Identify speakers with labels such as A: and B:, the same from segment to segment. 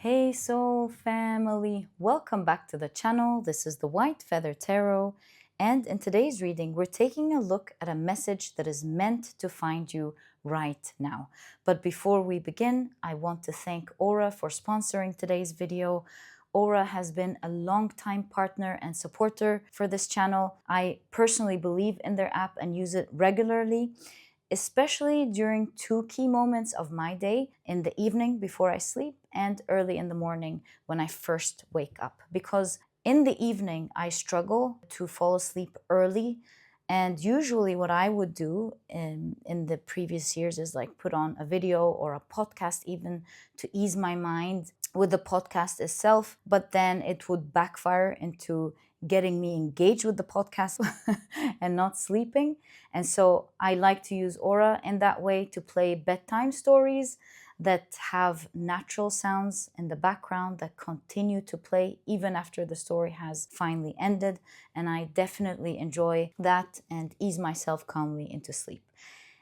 A: Hey Soul Family, welcome back to the channel. This is the White Feather Tarot, and in today's reading, we're taking a look at a message that is meant to find you right now. But before we begin, I want to thank Aura for sponsoring today's video. Aura has been a long-time partner and supporter for this channel. I personally believe in their app and use it regularly, especially during two key moments of my day: in the evening before I sleep and early in the morning when I first wake up. Because in the evening, I struggle to fall asleep early. And usually what I would do in the previous years is like put on a video or a podcast even to ease my mind with the podcast itself, but then it would backfire into getting me engaged with the podcast and not sleeping. And so I like to use Aura in that way to play bedtime stories that have natural sounds in the background that continue to play even after the story has finally ended. And I definitely enjoy that and ease myself calmly into sleep.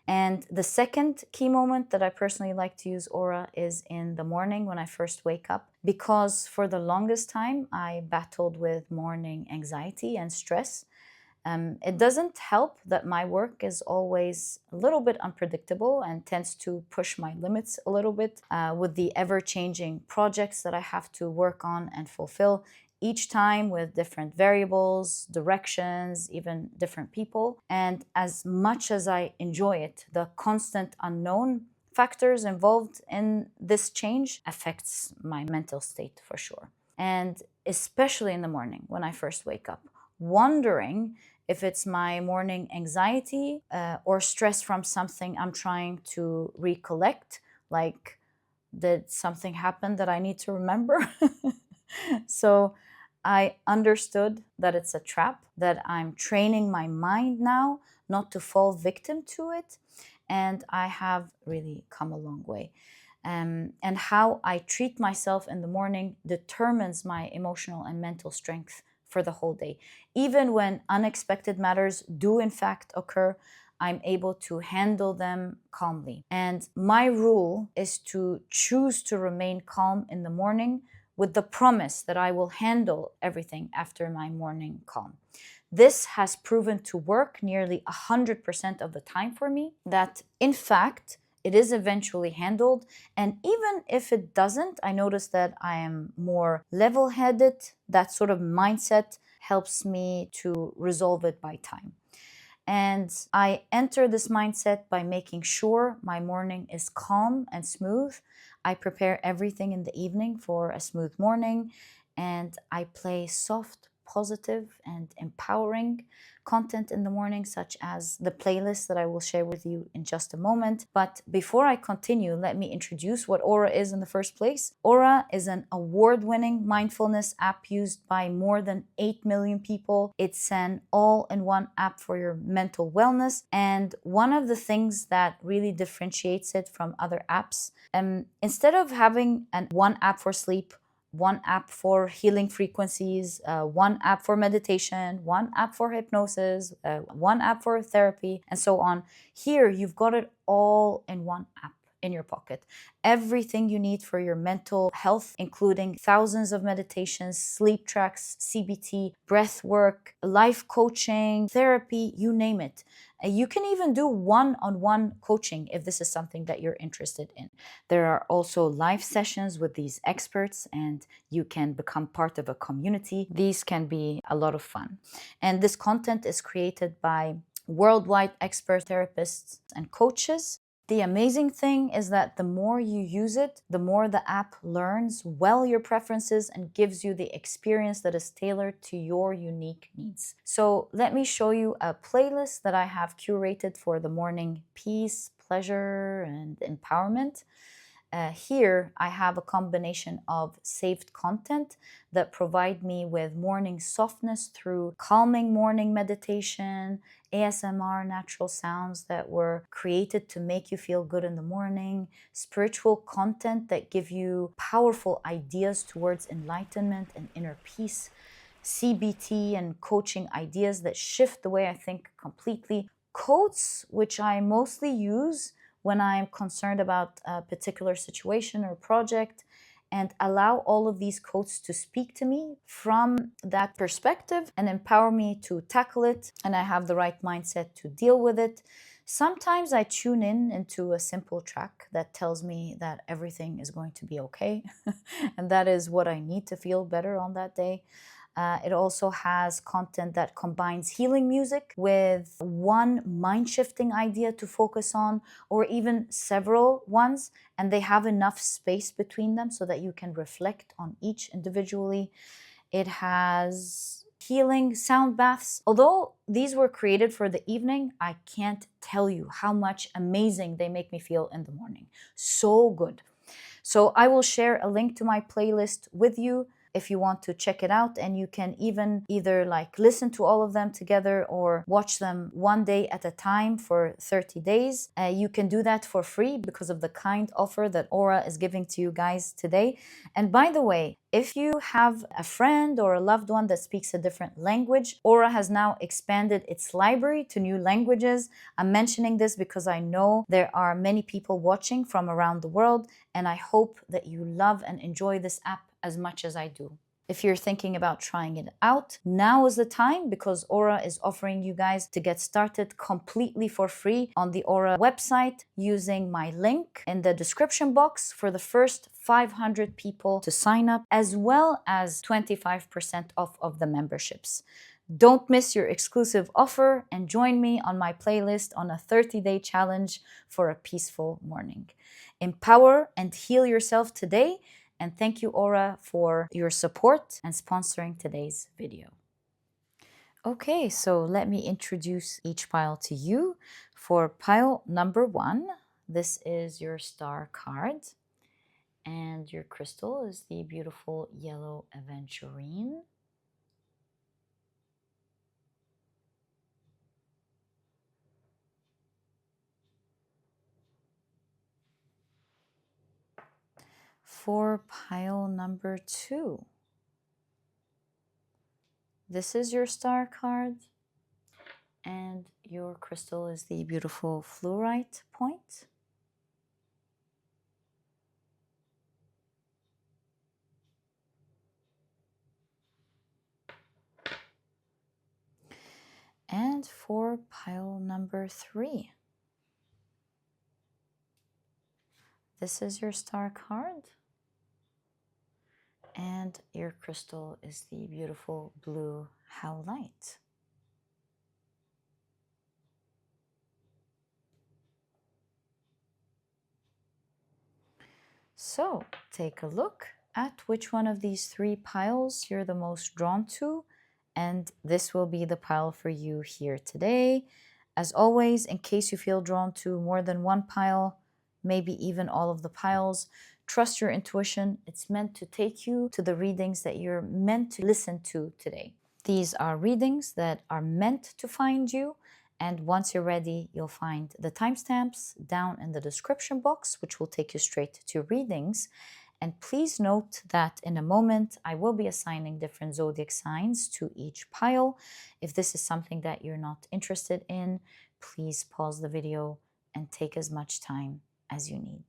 A: And the second key moment that I personally like to use Aura is in the morning when I first wake up, because for the longest time I battled with morning anxiety and stress. It doesn't help that my work is always a little bit unpredictable and tends to push my limits a little bit with the ever-changing projects that I have to work on and fulfill, each time with different variables, directions, even different people. And as much as I enjoy it, the constant unknown factors involved in this change affects my mental state for sure. And especially in the morning when I first wake up, wondering if it's my morning anxiety or stress from something I'm trying to recollect, like did something happen that I need to remember? So I understood that it's a trap, that I'm training my mind now not to fall victim to it, and I have really come a long way. And how I treat myself in the morning determines my emotional and mental strength for the whole day. Even when unexpected matters do in fact occur, I'm able to handle them calmly. And my rule is to choose to remain calm in the morning with the promise that I will handle everything after my morning calm. This has proven to work nearly 100% of the time for me, that in fact, it is eventually handled. And even if it doesn't, I notice that I am more level-headed. That sort of mindset helps me to resolve it by time. And I enter this mindset by making sure my morning is calm and smooth. I prepare everything in the evening for a smooth morning, and I play soft, positive, and empowering content in the morning, such as the playlist that I will share with you in just a moment. But before I continue, let me introduce what Aura is in the first place. Aura is an award-winning mindfulness app used by more than 8 million people. It's an all-in-one app for your mental wellness. And one of the things that really differentiates it from other apps, instead of having one app for sleep, one app for healing frequencies, one app for meditation, one app for hypnosis, one app for therapy, and so on. Here, you've got it all in one app in your pocket. Everything you need for your mental health, including thousands of meditations, sleep tracks, CBT, breath work, life coaching, therapy, you name it. You can even do one-on-one coaching if this is something that you're interested in. There are also live sessions with these experts, and you can become part of a community. These can be a lot of fun. And this content is created by worldwide expert therapists and coaches. The amazing thing is that the more you use it, the more the app learns well your preferences and gives you the experience that is tailored to your unique needs. So let me show you a playlist that I have curated for the morning peace, pleasure, and empowerment. Here, I have a combination of saved content that provide me with morning softness through calming morning meditation, ASMR natural sounds that were created to make you feel good in the morning, spiritual content that give you powerful ideas towards enlightenment and inner peace, CBT and coaching ideas that shift the way I think completely, quotes which I mostly use when I'm concerned about a particular situation or project, and allow all of these quotes to speak to me from that perspective and empower me to tackle it, and I have the right mindset to deal with it. Sometimes I tune in into a simple track that tells me that everything is going to be okay, and that is what I need to feel better on that day. It also has content that combines healing music with one mind-shifting idea to focus on, or even several ones, and they have enough space between them so that you can reflect on each individually. It has healing sound baths. Although these were created for the evening, I can't tell you how much amazing they make me feel in the morning. So good. So I will share a link to my playlist with you if you want to check it out, and you can even either like listen to all of them together or watch them one day at a time for 30 days. You can do that for free because of the kind offer that Aura is giving to you guys today. And by the way, if you have a friend or a loved one that speaks a different language, Aura has now expanded its library to new languages. I'm mentioning this because I know there are many people watching from around the world, and I hope that you love and enjoy this app as much as I do. If you're thinking about trying it out, now is the time, because Aura is offering you guys to get started completely for free on the Aura website using my link in the description box for the first 500 people to sign up, as well as 25% off of the memberships. Don't miss your exclusive offer and join me on my playlist on a 30-day challenge for a peaceful morning. Empower and heal yourself today. And thank you, Aura, for your support and sponsoring today's video. Okay, so let me introduce each pile to you. For pile number 1, this is your star card. And your crystal is the beautiful yellow Aventurine. For pile number 2, this is your star card, and your crystal is the beautiful Fluorite point. And for pile number 3, this is your star card, and your crystal is the beautiful blue Howlite. So take a look at which one of these 3 piles you're the most drawn to, and this will be the pile for you here today. As always, in case you feel drawn to more than one pile, maybe even all of the piles, trust your intuition. It's meant to take you to the readings that you're meant to listen to today. These are readings that are meant to find you, and once you're ready, you'll find the timestamps down in the description box, which will take you straight to readings. And please note that in a moment, I will be assigning different zodiac signs to each pile. If this is something that you're not interested in, please pause the video and take as much time as you need.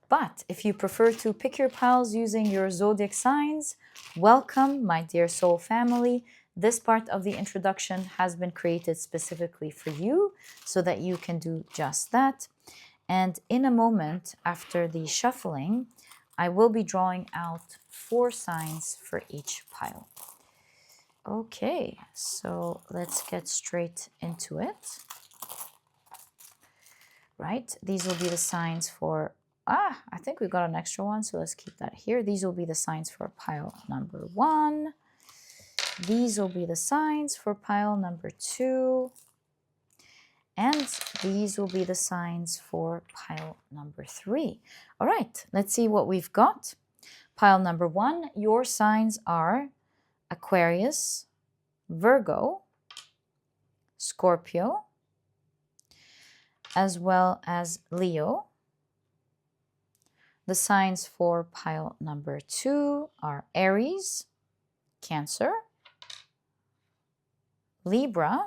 A: But if you prefer to pick your piles using your zodiac signs, welcome, my dear soul family. This part of the introduction has been created specifically for you so that you can do just that. And in a moment, after the shuffling, I will be drawing out 4 signs for each pile. Okay, so let's get straight into it. Right, these will be the signs for, I think we got an extra one, so let's keep that here. These will be the signs for pile number 1. These will be the signs for pile number 2. And these will be the signs for pile number 3. All right, let's see what we've got. Pile number 1, your signs are Aquarius, Virgo, Scorpio, as well as Leo. The signs for pile number 2 are Aries, Cancer, Libra,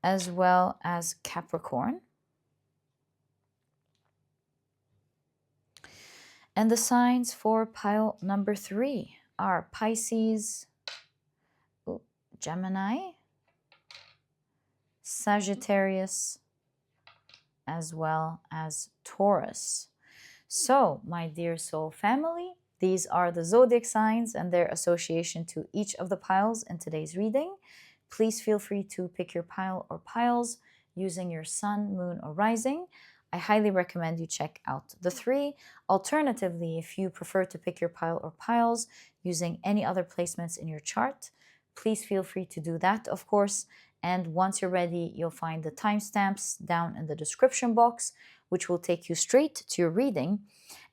A: as well as Capricorn. And the signs for pile number 3 are Pisces, Gemini, Sagittarius, as well as Taurus. So, my dear soul family, these are the zodiac signs and their association to each of the piles in today's reading. Please feel free to pick your pile or piles using your sun, moon, or rising. I highly recommend you check out the 3. Alternatively, if you prefer to pick your pile or piles using any other placements in your chart, please feel free to do that, of course. And once you're ready, you'll find the timestamps down in the description box, which will take you straight to your reading.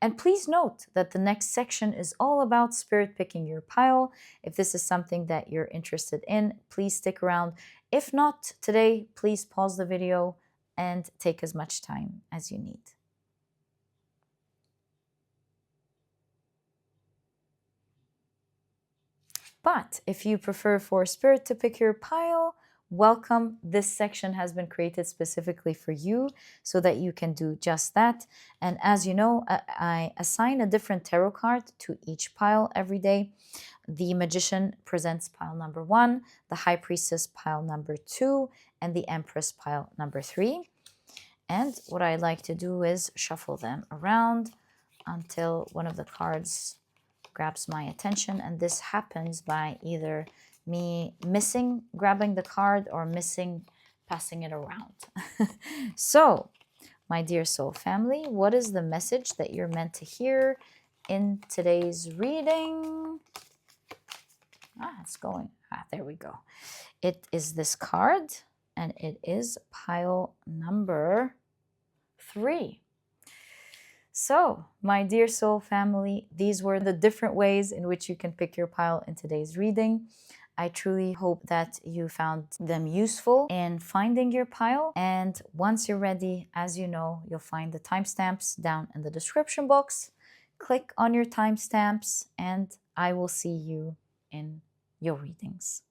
A: And please note that the next section is all about spirit picking your pile. If this is something that you're interested in, please stick around. If not today, please pause the video and take as much time as you need. But if you prefer for spirit to pick your pile, welcome. This section has been created specifically for you so that you can do just that. And as you know, I assign a different tarot card to each pile every day. The Magician presents pile number 1, the High Priestess pile number 2, and the Empress pile number 3. And what I like to do is shuffle them around until one of the cards grabs my attention, and this happens by either me missing grabbing the card or missing passing it around. So, my dear soul family, what is the message that you're meant to hear in today's reading? It's going. There we go. It is this card, and it is pile number 3. So, my dear soul family, these were the different ways in which you can pick your pile in today's reading. I truly hope that you found them useful in finding your pile. And once you're ready, as you know, you'll find the timestamps down in the description box. Click on your timestamps, and I will see you in your readings.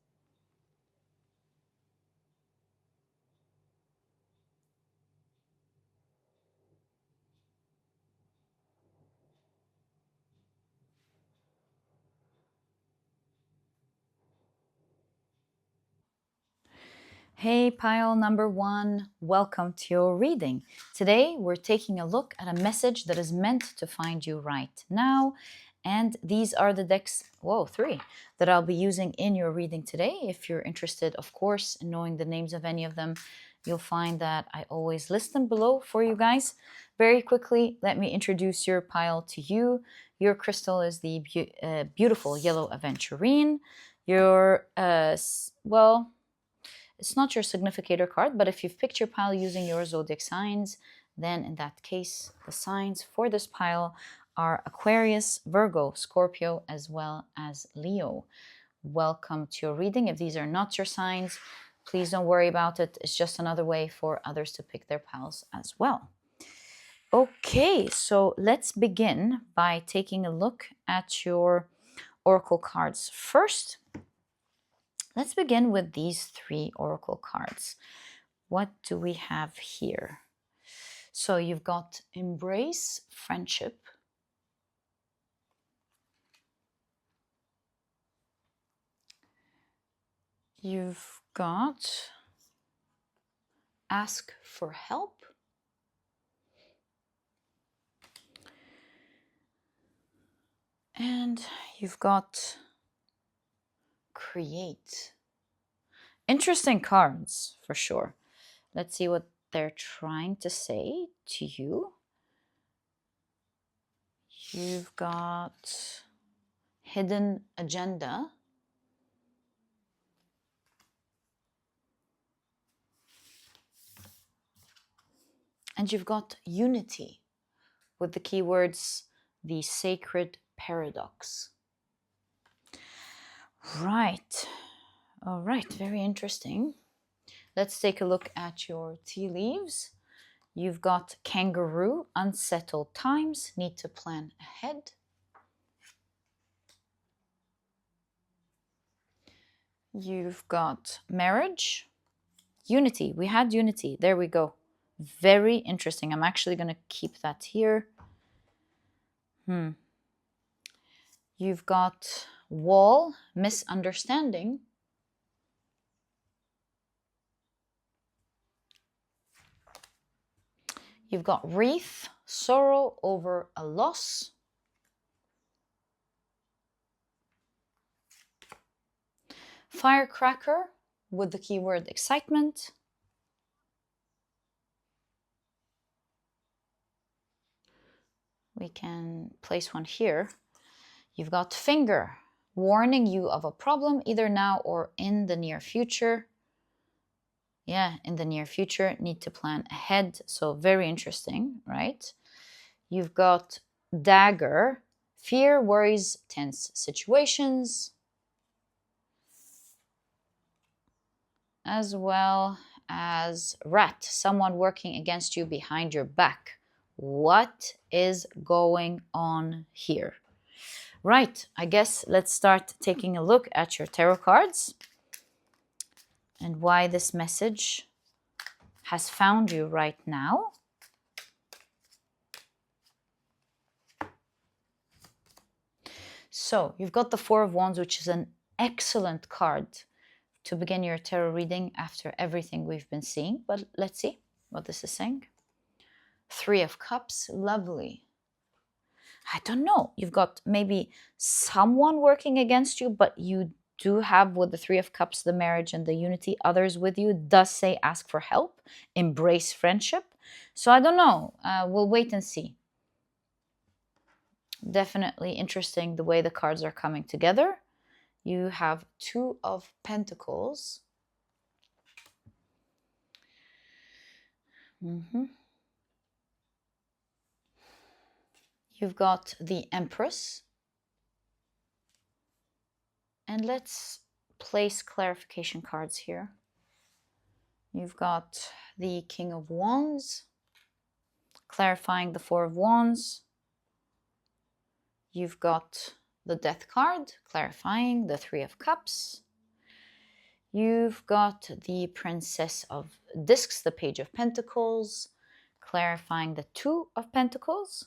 A: Hey, pile number 1, welcome to your reading. Today, we're taking a look at a message that is meant to find you right now. And these are the decks, 3, that I'll be using in your reading today. If you're interested, of course, in knowing the names of any of them, you'll find that I always list them below for you guys. Very quickly, let me introduce your pile to you. Your crystal is the beautiful yellow Aventurine. Your, it's not your significator card, but if you've picked your pile using your zodiac signs, then in that case, the signs for this pile are Aquarius, Virgo, Scorpio, as well as Leo. Welcome to your reading. If these are not your signs, please don't worry about it. It's just another way for others to pick their piles as well. Okay, so let's begin by taking a look at your oracle cards. First, let's begin with these 3 oracle cards. What do we have here? So you've got embrace friendship. You've got ask for help. And you've got create. Interesting cards for sure. Let's see what they're trying to say to you. You've got hidden agenda. And you've got unity with the keywords the sacred paradox. Right. All right, very interesting. Let's take a look at your tea leaves. You've got kangaroo, unsettled times, need to plan ahead. You've got marriage, Unity. We had unity. There we go. Very interesting. I'm actually going to keep that here. You've got wall, misunderstanding. You've got wreath, sorrow over a loss. Firecracker with the keyword excitement. We can place one here. You've got finger, warning you of a problem either now or in the near future. Yeah, in the near future, need to plan ahead. So very interesting, right? You've got dagger, fear, worries, tense situations, as well as rat, someone working against you behind your back. What is going on here? Right, I guess let's start taking a look at your tarot cards and why this message has found you right now. So you've got the Four of Wands, which is an excellent card to begin your tarot reading after everything we've been seeing. But let's see what this is saying. Three of Cups, lovely. I don't know. You've got maybe someone working against you, but you do have with the Three of Cups, the marriage and the unity, others with you. It does say ask for help, embrace friendship. So I don't know. We'll wait and see. Definitely interesting the way the cards are coming together. You have Two of Pentacles. You've got the Empress. And let's place clarification cards here. You've got the King of Wands, clarifying the Four of Wands. You've got the Death card, clarifying the Three of Cups. You've got the Princess of Discs, the Page of Pentacles, clarifying the Two of Pentacles.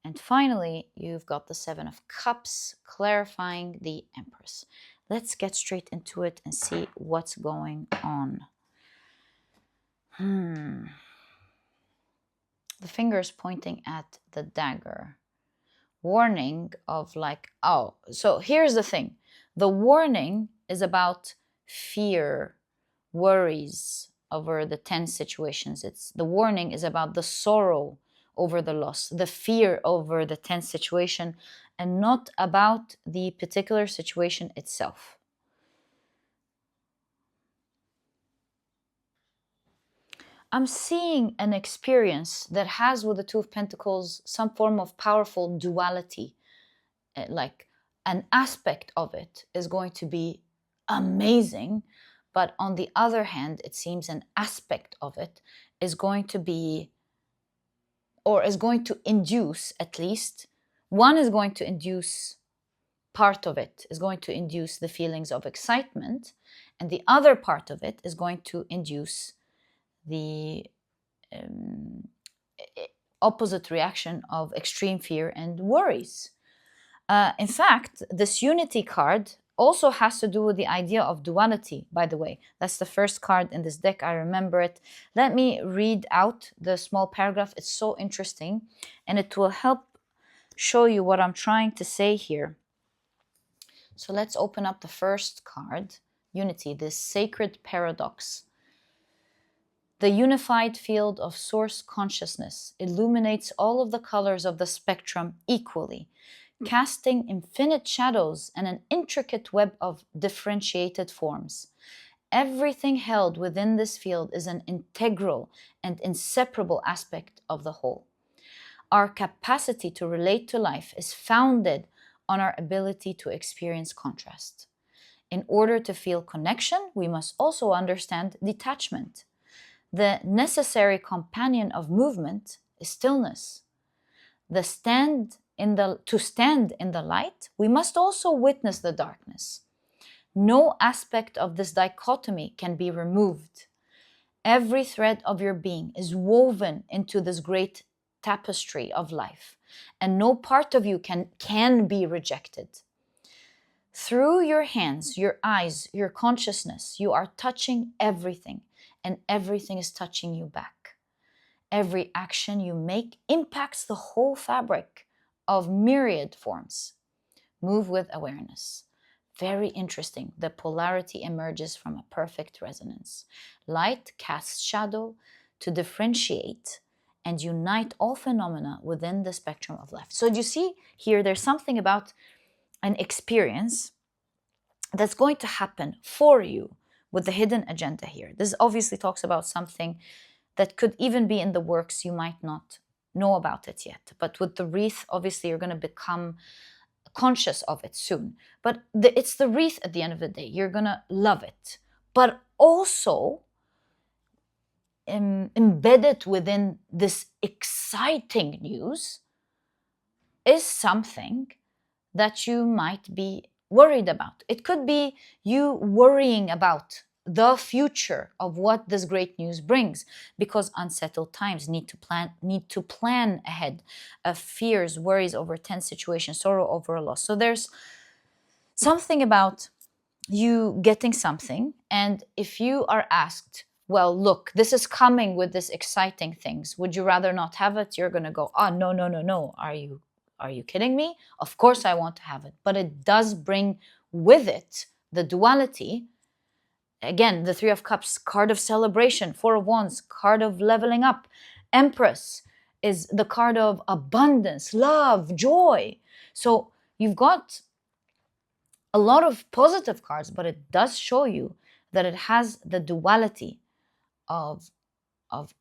A: And finally, you've got the Seven of Cups, clarifying the Empress. Let's get straight into it and see what's going on. The finger's pointing at the dagger. Warning of like, oh, so here's the thing. The warning is about fear, worries over the tense situations. The warning is about the sorrow over the loss, the fear over the tense situation, and not about the particular situation itself. I'm seeing an experience that has with the Two of Pentacles some form of powerful duality. Like an aspect of it is going to be amazing, but on the other hand, it seems an aspect of it is going to be, or is going to induce, at least, one is going to induce, part of it is going to induce the feelings of excitement, and the other part of it is going to induce the opposite reaction of extreme fear and worries. In fact, this unity card also has to do with the idea of duality, by the way. That's the first card in this deck. I remember it. Let me read out the small paragraph. It's so interesting, and it will help show you what I'm trying to say here. So let's open up the first card, Unity, this sacred paradox. The unified field of source consciousness illuminates all of the colors of the spectrum equally, casting infinite shadows and an intricate web of differentiated forms. Everything held within this field is an integral and inseparable aspect of the whole. Our capacity to relate to life is founded on our ability to experience contrast. In order to feel connection, we must also understand detachment. The necessary companion of movement is stillness. To stand in the light, we must also witness the darkness. No aspect of this dichotomy can be removed. Every thread of your being is woven into this great tapestry of life, and no part of you can be rejected. Through your hands, your eyes, your consciousness, you are touching everything, and everything is touching you back. Every action you make impacts the whole fabric of myriad forms. Move with awareness. Very interesting. The polarity emerges from a perfect resonance. Light casts shadow to differentiate and unite all phenomena within the spectrum of life. So you see here, there's something about an experience that's going to happen for you with the hidden agenda here. This obviously talks about something that could even be in the works. You might not know about it yet. But with the wreath, obviously, you're going to become conscious of it soon. But it's the wreath at the end of the day. You're going to love it. But also, embedded within this exciting news is something that you might be worried about. It could be you worrying about the future of what this great news brings, because unsettled times need to plan ahead of fears, worries over tense situations, sorrow over a loss. So there's something about you getting something, and if you are asked, well, look, this is coming with this exciting things, would you rather not have it? You're going to go, oh, no, no, no, no. Are you kidding me? Of course I want to have it. But it does bring with it the duality. Again, the Three of Cups, card of celebration, Four of Wands, card of leveling up. Empress is the card of abundance, love, joy. So you've got a lot of positive cards, but it does show you that it has the duality of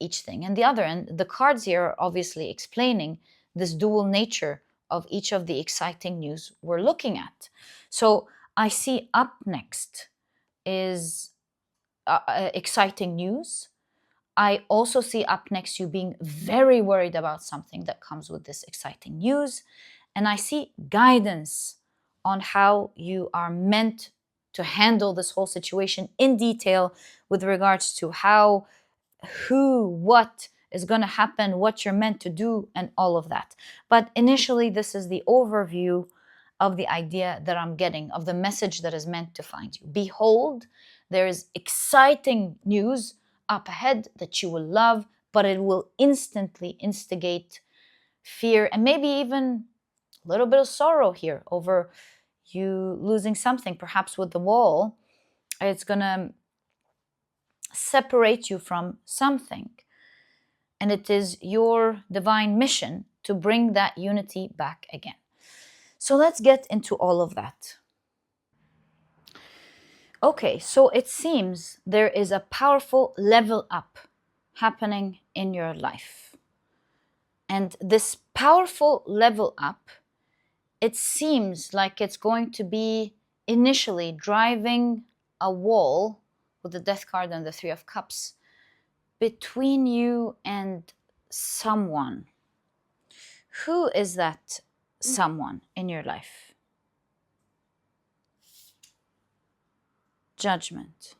A: each thing and the other. And the cards here are obviously explaining this dual nature of each of the exciting news we're looking at. So I see up next is exciting news. I also see up next you being very worried about something that comes with this exciting news. And I see guidance on how you are meant to handle this whole situation in detail with regards to how, who, what is going to happen, what you're meant to do, and all of that. But initially, this is the overview of the idea that I'm getting, of the message that is meant to find you. Behold, there is exciting news up ahead that you will love, but it will instantly instigate fear and maybe even a little bit of sorrow here over you losing something, perhaps with the wall. It's going to separate you from something. And it is your divine mission to bring that unity back again. So let's get into all of that. Okay, so it seems there is a powerful level up happening in your life. And this powerful level up, it seems like it's going to be initially driving a wall with the Death card and the Three of Cups between you and someone. Who is that someone in your life? Judgment.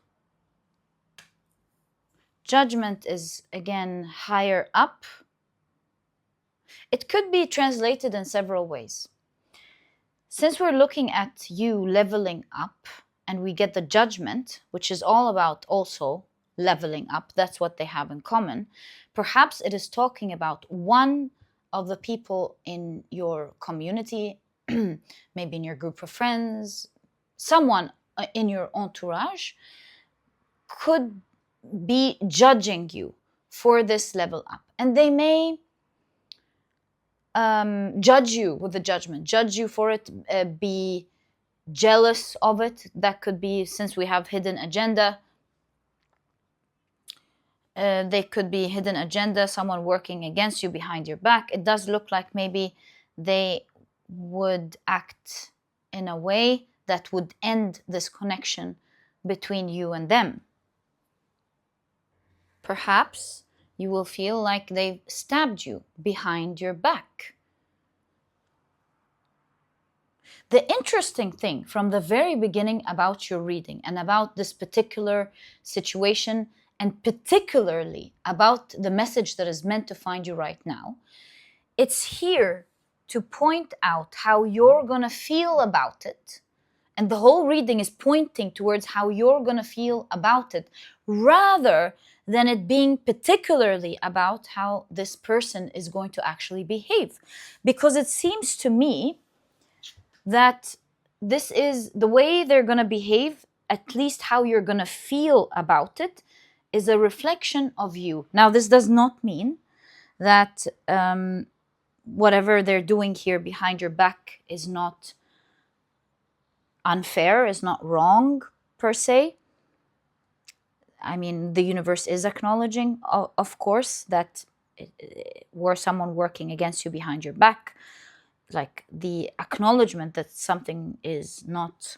A: Judgment is, again, higher up. It could be translated in several ways. Since we're looking at you leveling up and we get the Judgment, which is all about also leveling up, that's what they have in common, perhaps it is talking about one of the people in your community, maybe in your group of friends, someone in your entourage could be judging you for this level up. And they may judge you with the Judgment, judge you for it, be jealous of it. That could be, since we have hidden agenda, they could be hidden agenda, someone working against you behind your back. It does look like maybe they would act in a way that would end this connection between you and them. Perhaps you will feel like they've stabbed you behind your back. The interesting thing from the very beginning about your reading and about this particular situation and particularly about the message that is meant to find you right now, it's here to point out how you're going to feel about it. And the whole reading is pointing towards how you're going to feel about it, rather than it being particularly about how this person is going to actually behave. Because it seems to me that this is the way they're going to behave, at least how you're going to feel about it, is a reflection of you. Now, this does not mean that whatever they're doing here behind your back is not unfair, is not wrong per se. I mean, the universe is acknowledging, of course, that were someone working against you behind your back, like the acknowledgement that something is not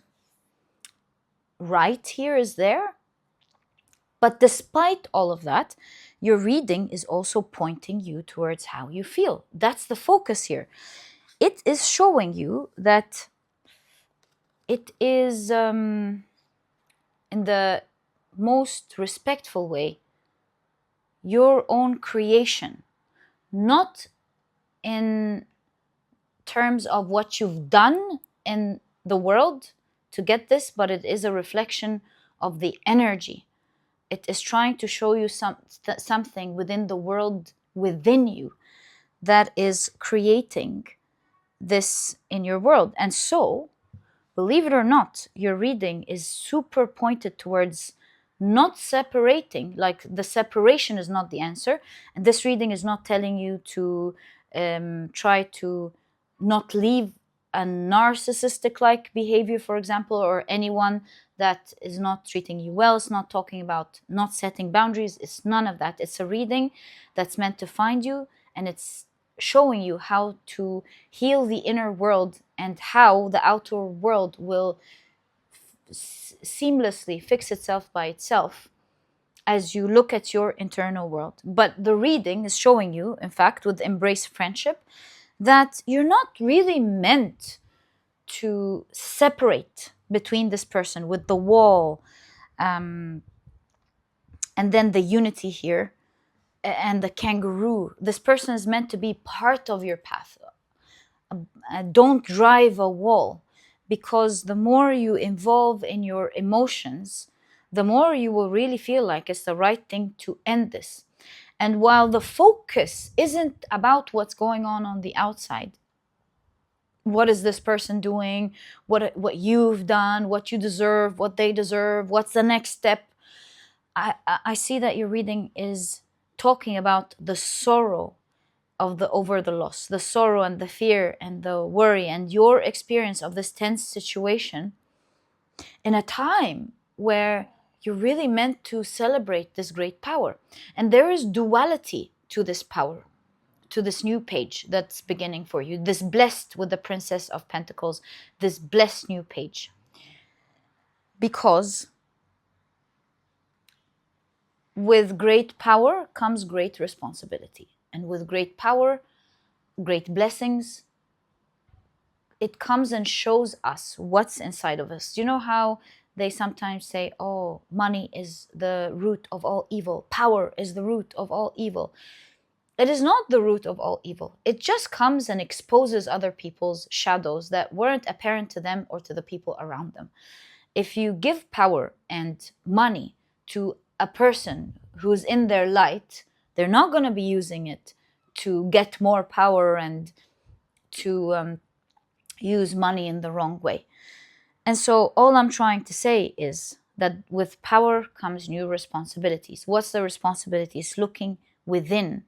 A: right here is there. But despite all of that, your reading is also pointing you towards how you feel. That's the focus here. It is showing you that it is, in the most respectful way, your own creation, not in terms of what you've done in the world to get this, but it is a reflection of the energy. It is trying to show you something within the world within you that is creating this in your world. And so, believe it or not, your reading is super pointed towards not separating. Like, the separation is not the answer. And this reading is not telling you to try to not leave a narcissistic-like behavior, for example, or anyone that is not treating you well. It's not talking about not setting boundaries. It's none of that. It's a reading that's meant to find you, and it's showing you how to heal the inner world and how the outer world will seamlessly fix itself by itself as you look at your internal world. But the reading is showing you, in fact, with Embrace Friendship, that you're not really meant to separate between this person with the wall, and then the unity here, and the kangaroo. This person is meant to be part of your path. Don't drive a wall, because the more you involve in your emotions, the more you will really feel like it's the right thing to end this. And while the focus isn't about what's going on the outside, what is this person doing, what you've done, what you deserve, what they deserve, what's the next step, I see that your reading is talking about the sorrow over the loss, the sorrow and the fear and the worry and your experience of this tense situation in a time where you're really meant to celebrate this great power. And there is duality to this power, to this new page that's beginning for you, this blessed with the Princess of Pentacles, this blessed new page. Because with great power comes great responsibility. And with great power, great blessings, it comes and shows us what's inside of us. Do you know how they sometimes say, oh, money is the root of all evil, power is the root of all evil? It is not the root of all evil. It just comes and exposes other people's shadows that weren't apparent to them or to the people around them. If you give power and money to a person who's in their light, they're not going to be using it to get more power and to use money in the wrong way. And so all I'm trying to say is that with power comes new responsibilities. What's the responsibilities? Looking within.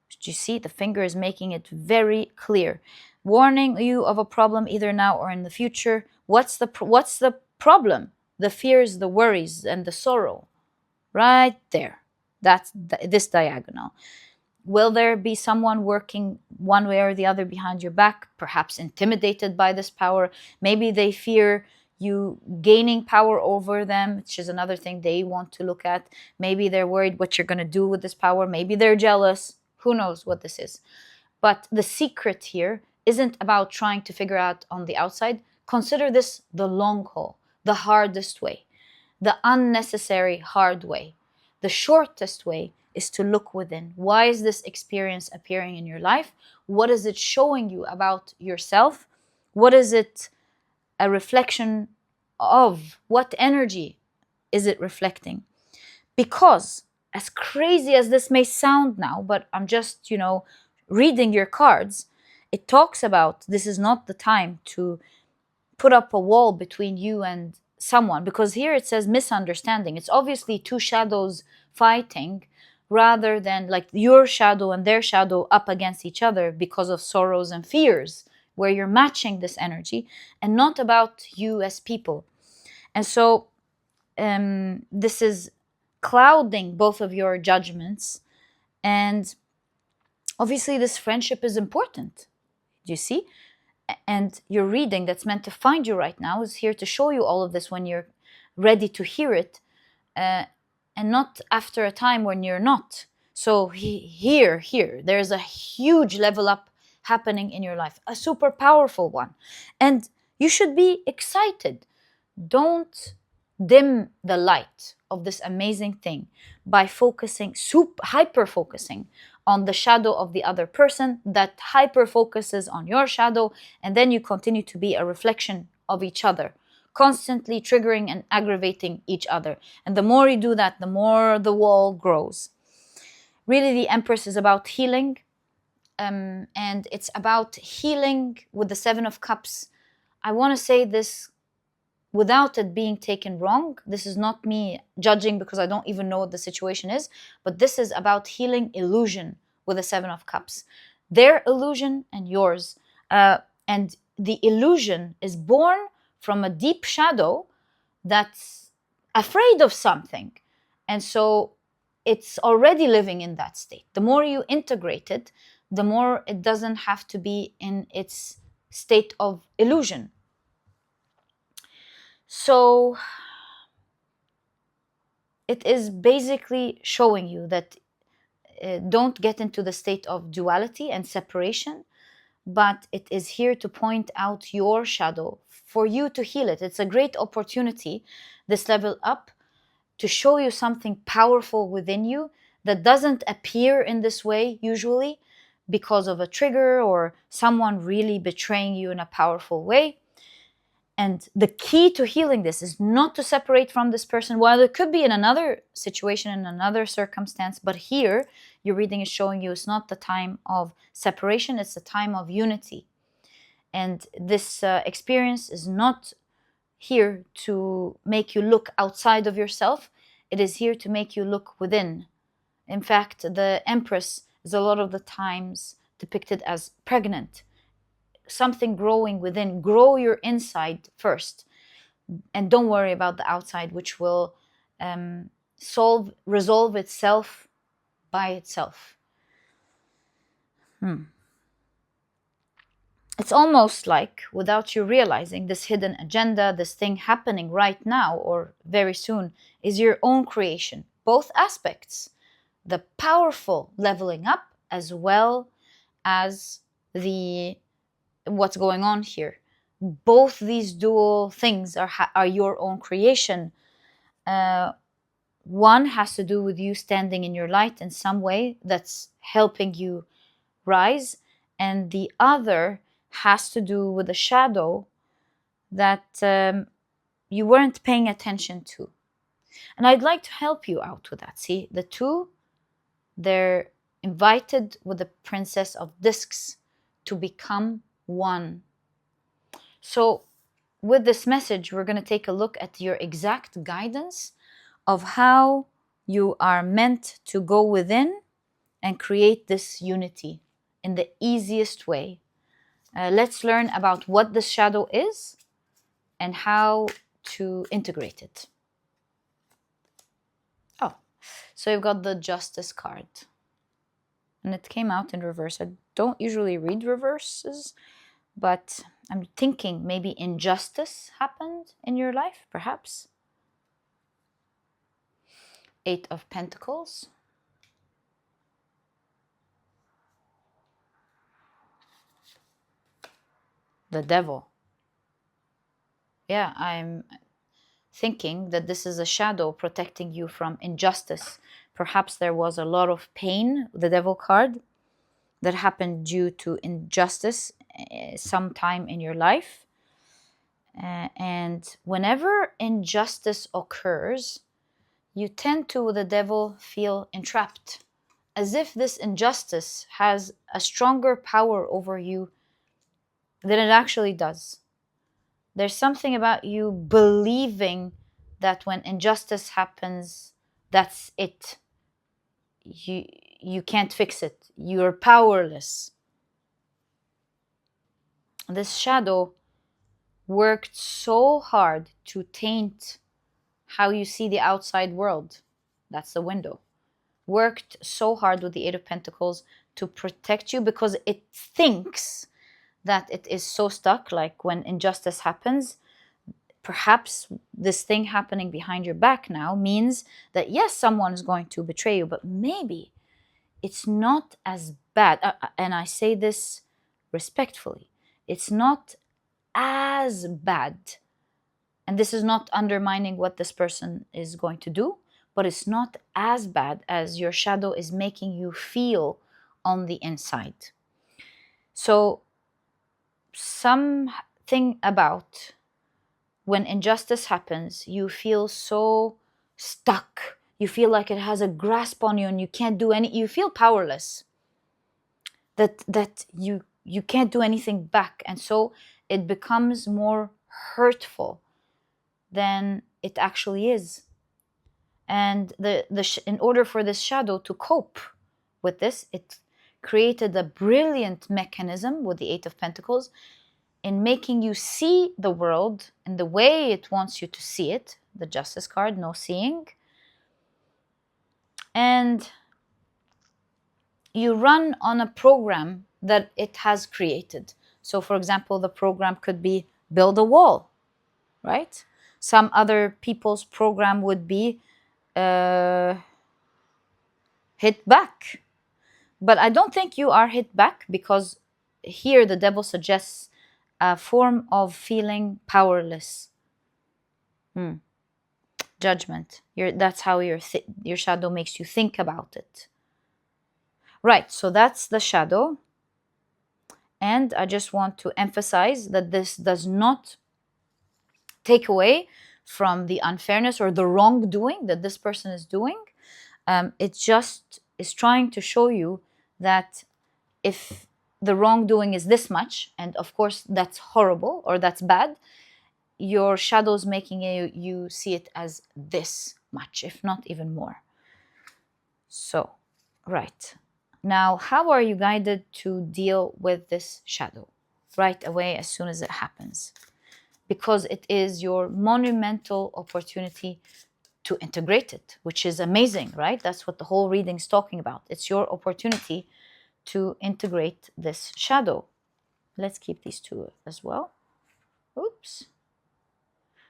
A: Do you see? The finger is making it very clear. Warning you of a problem either now or in the future. What's the problem? The fears, the worries, and the sorrow. Right there. That's this diagonal. Will there be someone working one way or the other behind your back, perhaps intimidated by this power? Maybe they fear you gaining power over them, which is another thing they want to look at. Maybe they're worried what you're going to do with this power. Maybe they're jealous. Who knows what this is? But the secret here isn't about trying to figure out on the outside. Consider this the long haul, the hardest way, the unnecessary hard way. the shortest way is to look within. Why is this experience appearing in your life? What is it showing you about yourself? What is it a reflection of? What energy is it reflecting? Because, as crazy as this may sound now, but I'm just, reading your cards, it talks about this is not the time to put up a wall between you and someone, because here it says misunderstanding. It's obviously two shadows fighting rather than like your shadow and their shadow up against each other because of sorrows and fears, where you're matching this energy and not about you as people. And so this is clouding both of your judgments. And obviously this friendship is important. Do you see? And your reading that's meant to find you right now is here to show you all of this when you're ready to hear it, and not after a time when you're not. So here, there's a huge level up happening in your life, a super powerful one. And you should be excited. Don't dim the light of this amazing thing by focusing, hyper focusing on the shadow of the other person that hyper focuses on your shadow, and then you continue to be a reflection of each other, constantly triggering and aggravating each other. And the more you do that, the more the wall grows. Really, the Empress is about healing, and it's about healing with the Seven of Cups. I want to say this without it being taken wrong. This is not me judging because I don't even know what the situation is, but this is about healing illusion with the Seven of Cups. Their illusion and yours. And the illusion is born from a deep shadow that's afraid of something. And so it's already living in that state. The more you integrate it, the more it doesn't have to be in its state of illusion. So it is basically showing you that don't get into the state of duality and separation, but it is here to point out your shadow for you to heal it. It's a great opportunity, this level up, to show you something powerful within you that doesn't appear in this way usually because of a trigger or someone really betraying you in a powerful way. And the key to healing this is not to separate from this person, while it could be in another situation, in another circumstance. But here, your reading is showing you it's not the time of separation, it's the time of unity. And this experience is not here to make you look outside of yourself. It is here to make you look within. In fact, the Empress is a lot of the times depicted as pregnant, something growing within. Grow your inside first, and don't worry about the outside, which will resolve itself by itself. It's almost like, without you realizing, this hidden agenda, this thing happening right now or very soon, is your own creation. Both aspects, the powerful leveling up as well as the what's going on here. Both these dual things are your own creation. One has to do with you standing in your light in some way that's helping you rise, and the other has to do with a shadow that you weren't paying attention to. And I'd like to help you out with that. See, the two, they're invited with the Princess of Discs to become one. So with this message, we're going to take a look at your exact guidance of how you are meant to go within and create this unity in the easiest way. Let's learn about what the shadow is and how to integrate it. Oh, so you've got the Justice card. And it came out in reverse. I don't usually read reverses, but I'm thinking maybe injustice happened in your life, perhaps. Eight of Pentacles. The Devil. Yeah, I'm thinking that this is a shadow protecting you from injustice. Perhaps there was a lot of pain, the devil card, that happened due to injustice sometime in your life. And whenever injustice occurs, you tend to, the devil, feel entrapped, as if this injustice has a stronger power over you than it actually does. There's something about you believing that when injustice happens, that's it. You can't fix it. You're powerless. This shadow worked so hard to taint how you see the outside world. That's the window. Worked so hard with the Eight of Pentacles to protect you because it thinks that it is so stuck. Like when injustice happens, perhaps this thing happening behind your back now means that yes, someone is going to betray you, but maybe it's not as bad. And I say this respectfully. It's not as bad. And this is not undermining what this person is going to do, but it's not as bad as your shadow is making you feel on the inside. So something about when injustice happens, you feel so stuck. You feel like it has a grasp on you and you can't do any, you feel powerless. That you can't do anything back. And so it becomes more hurtful than it actually is. And in order for this shadow to cope with this, it created a brilliant mechanism with the Eight of Pentacles in making you see the world in the way it wants you to see it. The Justice card, no seeing. And you run on a program that it has created. So, for example, the program could be build a wall, right? Some other people's program would be hit back. But I don't think you are hit back, because here the devil suggests a form of feeling powerless. Judgment. That's how your shadow makes you think about it. Right, so that's the shadow. And I just want to emphasize that this does not take away from the unfairness or the wrongdoing that this person is doing. It just is trying to show you that if the wrongdoing is this much, and of course that's horrible or that's bad, your shadow's making you see it as this much, if not even more. So, right. Now, how are you guided to deal with this shadow right away as soon as it happens? Because it is your monumental opportunity to integrate it, which is amazing, right? That's what the whole reading is talking about. It's your opportunity to integrate this shadow. Let's keep these two as well. Oops.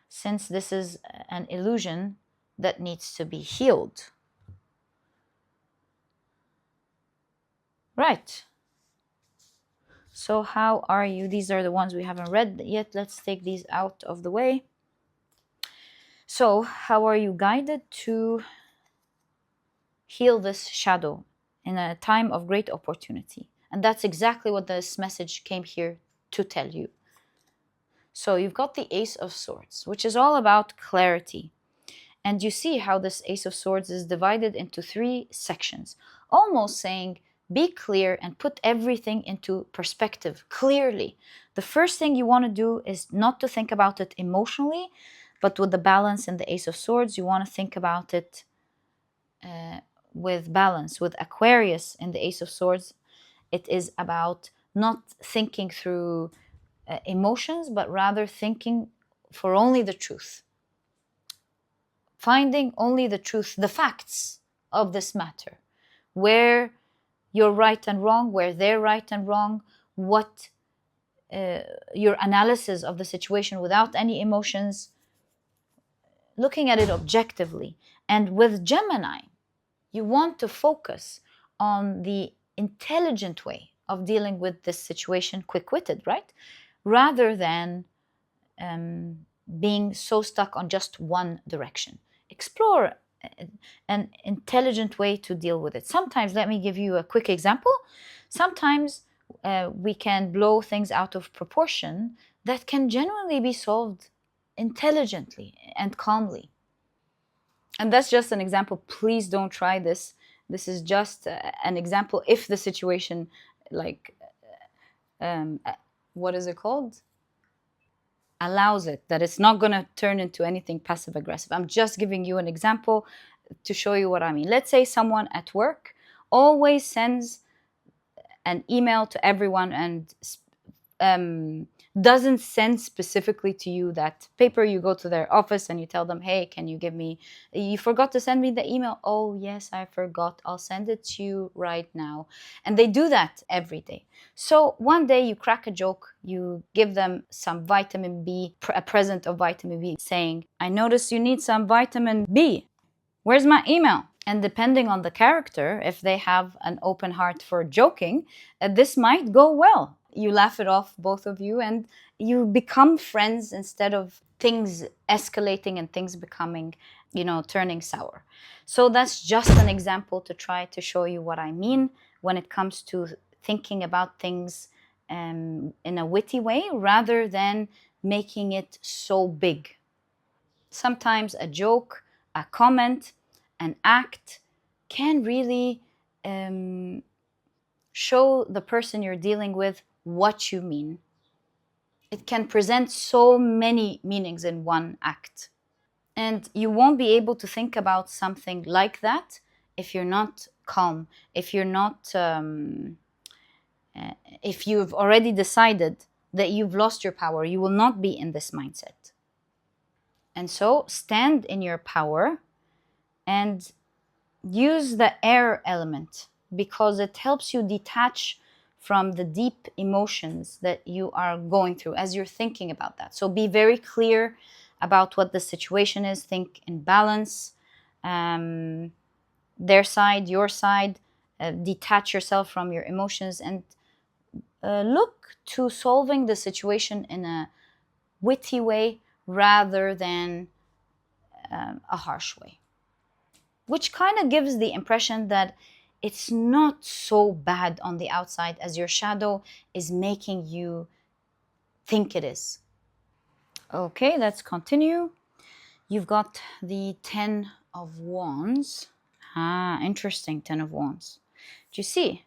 A: Since this is an illusion that needs to be healed. Right. So how are you? These are the ones we haven't read yet. Let's take these out of the way. So how are you guided to heal this shadow in a time of great opportunity? And that's exactly what this message came here to tell you. So you've got the Ace of Swords, which is all about clarity. And you see how this Ace of Swords is divided into 3 sections, almost saying, be clear and put everything into perspective clearly. The first thing you want to do is not to think about it emotionally, but with the balance in the Ace of Swords, you want to think about it with balance. With Aquarius in the Ace of Swords, it is about not thinking through emotions, but rather thinking for only the truth. Finding only the truth, the facts of this matter. Where you're right and wrong, where they're right and wrong, what your analysis of the situation without any emotions, looking at it objectively. And with Gemini, you want to focus on the intelligent way of dealing with this situation, quick-witted, right? Rather than being so stuck on just one direction. Explore an intelligent way to deal with it. Sometimes, let me give you a quick example. Sometimes we can blow things out of proportion that can genuinely be solved intelligently and calmly. And that's just an example. Please don't try this. This is just an example if the situation, like, what is it called? Allows it, that it's not going to turn into anything passive aggressive. I'm just giving you an example to show you what I mean. Let's say someone at work always sends an email to everyone and doesn't send specifically to you that paper. You go to their office and you tell them, hey, can you give me, you forgot to send me the email. Oh yes, I forgot, I'll send it to you right now. And they do that every day. So one day you crack a joke, you give them some vitamin B, a present of vitamin B, saying, I notice you need some vitamin B, where's my email? And depending on the character, if they have an open heart for joking, this might go well. You laugh it off, both of you, and you become friends instead of things escalating and things becoming, turning sour. So that's just an example to try to show you what I mean when it comes to thinking about things in a witty way rather than making it so big. Sometimes a joke, a comment, an act can really show the person you're dealing with what you mean. It can present so many meanings in one act. And you won't be able to think about something like that if you're not calm, if you're not, if you've already decided that you've lost your power, you will not be in this mindset. And so stand in your power and use the air element because it helps you detach from the deep emotions that you are going through as you're thinking about that. So be very clear about what the situation is. Think in balance, their side, your side. Detach yourself from your emotions and look to solving the situation in a witty way rather than a harsh way, which kind of gives the impression that it's not so bad on the outside as your shadow is making you think it is. Okay, let's continue. You've got the 10 of Wands. Interesting, 10 of Wands. Do you see?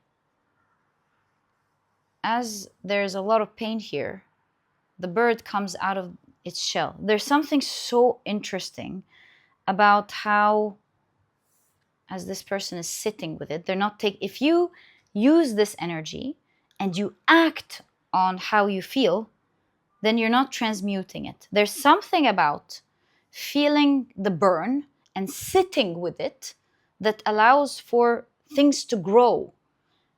A: As there's a lot of pain here, the bird comes out of its shell. There's something so interesting about how, as this person is sitting with it, they're not if you use this energy and you act on how you feel, then you're not transmuting it. There's something about feeling the burn and sitting with it that allows for things to grow.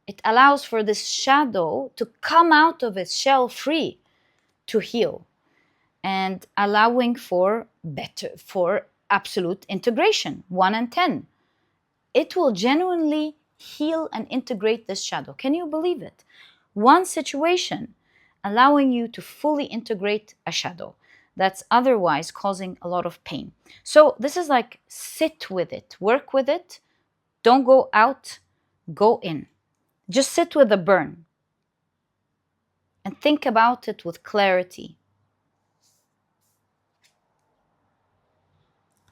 A: It allows for this shadow to come out of its shell free to heal, and allowing for absolute integration, 1 and 10. It will genuinely heal and integrate this shadow. Can you believe it? One situation allowing you to fully integrate a shadow that's otherwise causing a lot of pain. So this is like, sit with it, work with it. Don't go out, go in. Just sit with the burn and think about it with clarity.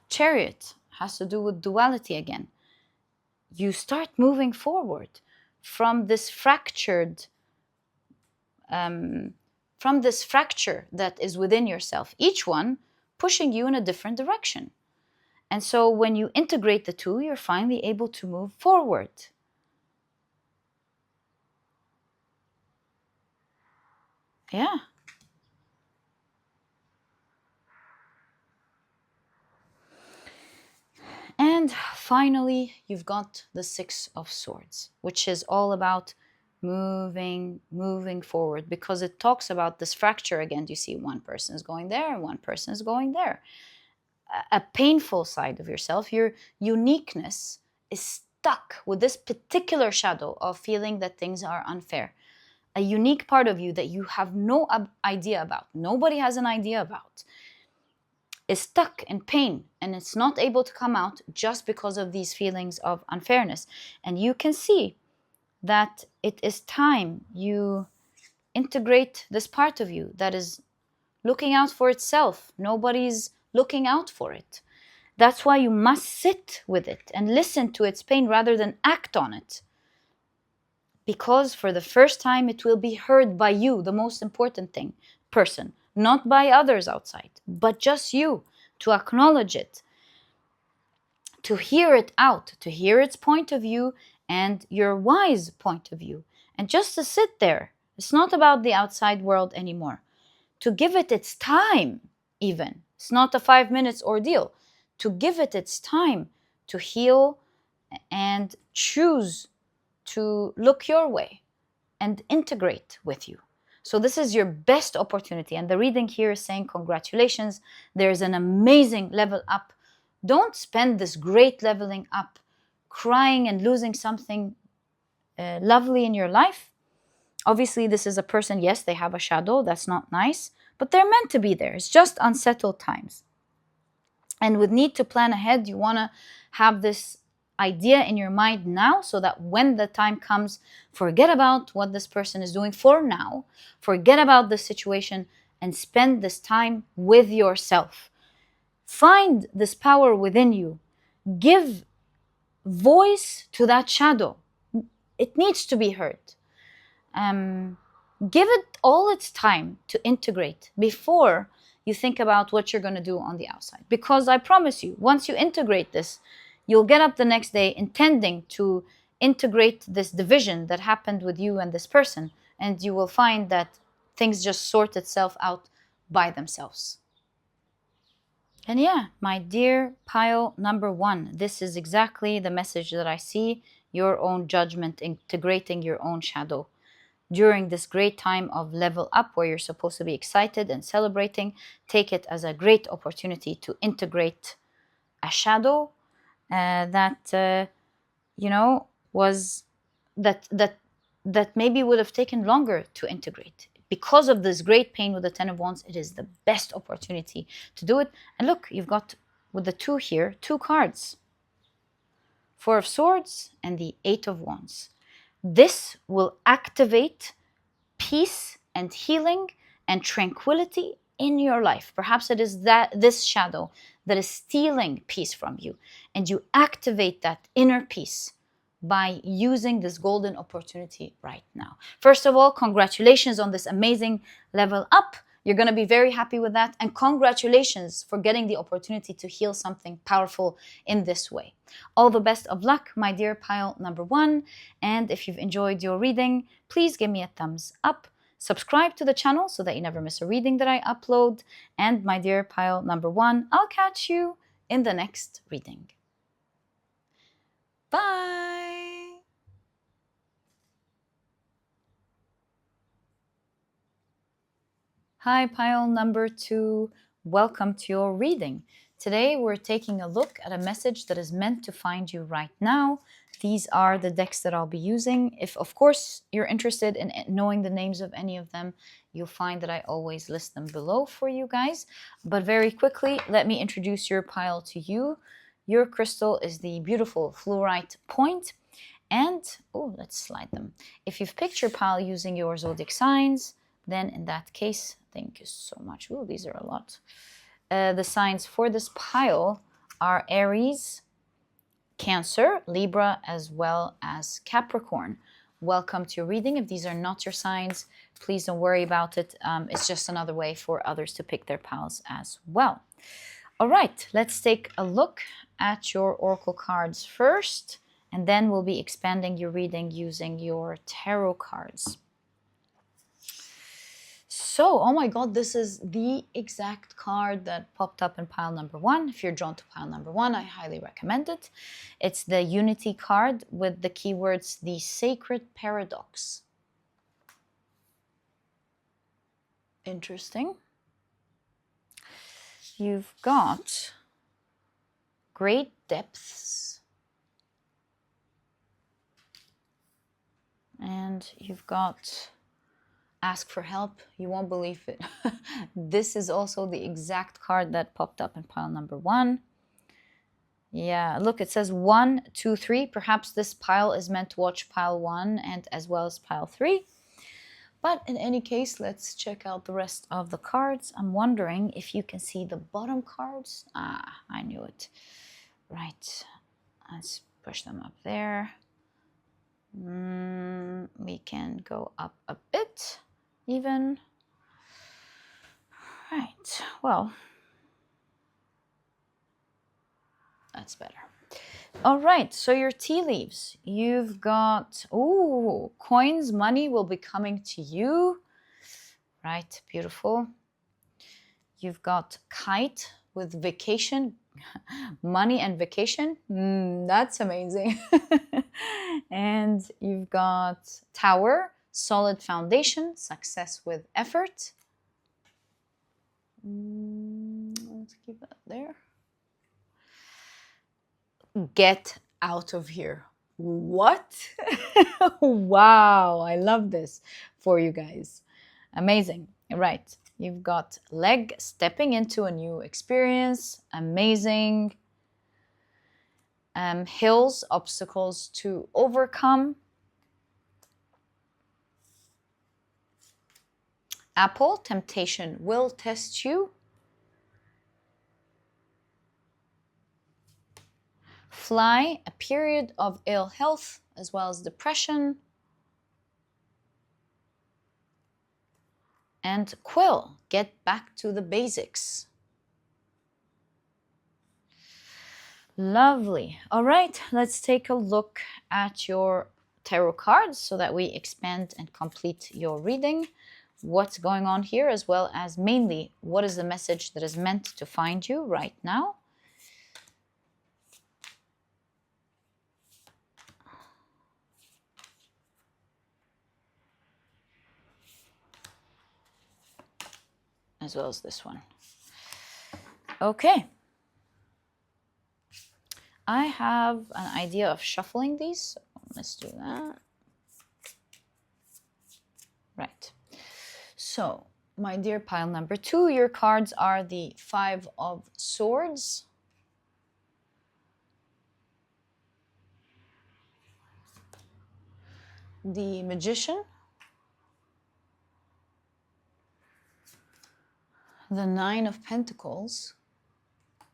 A: Chariot has to do with duality again. You start moving forward from this fracture that is within yourself, each one pushing you in a different direction. And so when you integrate the two, you're finally able to move forward. Yeah. And finally, you've got the 6 of Swords, which is all about moving forward, because it talks about this fracture again. You see, one person is going there and one person is going there. A painful side of yourself, your uniqueness, is stuck with this particular shadow of feeling that things are unfair. A unique part of you that you have no idea about. Nobody has an idea about. is stuck in pain and it's not able to come out just because of these feelings of unfairness. And you can see that it is time you integrate this part of you that is looking out for itself. Nobody's looking out for it. That's why you must sit with it and listen to its pain rather than act on it. Because for the first time, it will be heard by you, the most important person, not by others outside, but just you, to acknowledge it, to hear it out, to hear its point of view and your wise point of view, and just to sit there. It's not about the outside world anymore. To give it its time, even. It's not a 5 minutes ordeal. To give it its time to heal and choose to look your way and integrate with you. So this is your best opportunity. And the reading here is saying, congratulations, there's an amazing level up. Don't spend this great leveling up crying and losing something lovely in your life. Obviously, this is a person, yes, they have a shadow. That's not nice, but they're meant to be there. It's just unsettled times. And with need to plan ahead, you want to have this idea in your mind now so that when the time comes, forget about what this person is doing for now, forget about the situation, and spend this time with yourself. Find this power within you. Give voice to that shadow. It needs to be heard. Give it all its time to integrate before you think about what you're going to do on the outside. Because I promise you, once you integrate this, you'll get up the next day intending to integrate this division that happened with you and this person, and you will find that things just sort itself out by themselves. And yeah, my dear pile number 1, this is exactly the message that I see: your own judgment, integrating your own shadow. During this great time of level up where you're supposed to be excited and celebrating, take it as a great opportunity to integrate a shadow that was that maybe would have taken longer to integrate. Because of this great pain with the 10 of Wands, it is the best opportunity to do it. And look, you've got with the 2 here, 2 cards: 4 of Swords and the 8 of Wands. This will activate peace and healing and tranquility in your life. Perhaps it is this shadow that is stealing peace from you, and you activate that inner peace by using this golden opportunity right now. First of all, congratulations on this amazing level up. You're going to be very happy with that. And congratulations for getting the opportunity to heal something powerful in this way. All the best of luck, my dear pile number 1. And if you've enjoyed your reading, please give me a thumbs up. Subscribe to the channel so that you never miss a reading that I upload. And my dear pile number 1, I'll catch you in the next reading. Bye! Hi, pile number 2. Welcome to your reading. Today, we're taking a look at a message that is meant to find you right now. These are the decks that I'll be using. If, of course, you're interested in knowing the names of any of them, you'll find that I always list them below for you guys. But very quickly, let me introduce your pile to you. Your crystal is the beautiful Fluorite point. And, oh, let's slide them. If you've picked your pile using your zodiac signs, then in that case, thank you so much. Oh, these are a lot. The signs for this pile are Aries, Cancer, Libra, as well as Capricorn. Welcome to your reading. If these are not your signs, please don't worry about it. It's just another way for others to pick their piles as well. All right, let's take a look at your oracle cards first, and then we'll be expanding your reading using your tarot cards. So, oh my God, this is the exact card that popped up in pile number 1. If you're drawn to pile number 1, I highly recommend it. It's the Unity card with the keywords, the Sacred Paradox. Interesting. You've got great depths. And you've got Ask for help. You won't believe it. This is also the exact card that popped up in pile number 1. Yeah, look, it says 1, 2, 3. Perhaps this pile is meant to watch pile 1 and as well as pile 3. But in any case, let's check out the rest of the cards. I'm wondering if you can see the bottom cards. Ah, I knew it. Right. Let's push them up there. We can go up a bit even. Right. Well, that's better. All right, so your tea leaves. You've got, ooh, coins, money will be coming to you. Right, beautiful. You've got kite with vacation, money and vacation. That's amazing. And you've got tower, solid foundation, success with effort. Let's keep that there. Get out of here. What? Wow, I love this for you guys. Amazing. Right. You've got leg, stepping into a new experience. Amazing. Hills, obstacles to overcome. Apple, temptation will test you. Fly, a period of ill health as well as depression. And quill, get back to the basics. Lovely. All right, let's take a look at your tarot cards so that we expand and complete your reading. What's going on here, as well as mainly what is the message that is meant to find you right now. As well as this one. Okay. I have an idea of shuffling these, so let's do that. Right. So, my dear pile number 2, your cards are the 5 of Swords, the Magician, the 9 of Pentacles. I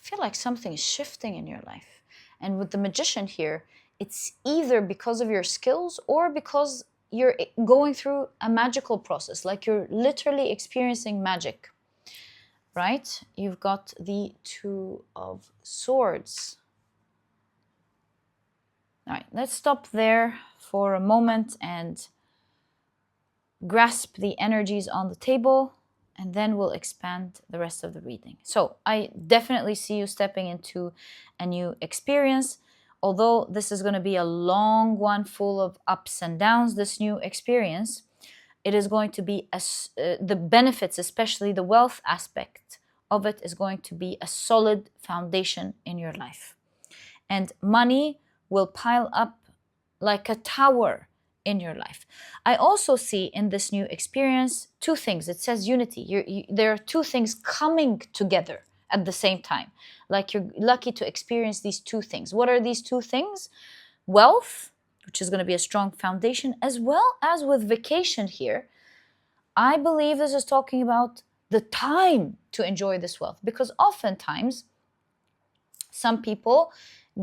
A: feel like something is shifting in your life. And with the Magician here, it's either because of your skills or because you're going through a magical process, like you're literally experiencing magic, right? You've got the 2 of Swords. All right, let's stop there for a moment and grasp the energies on the table, and then we'll expand the rest of the reading. So I definitely see you stepping into a new experience. Although this is going to be a long one full of ups and downs, this new experience, it is going to be, the benefits, especially the wealth aspect of it, is going to be a solid foundation in your life. And money will pile up like a tower in your life. I also see in this new experience 2 things. It says unity. There are 2 things coming together at the same time. Like you're lucky to experience these 2 things. What are these 2 things? Wealth, which is going to be a strong foundation, as well as with vacation here. I believe this is talking about the time to enjoy this wealth, because oftentimes some people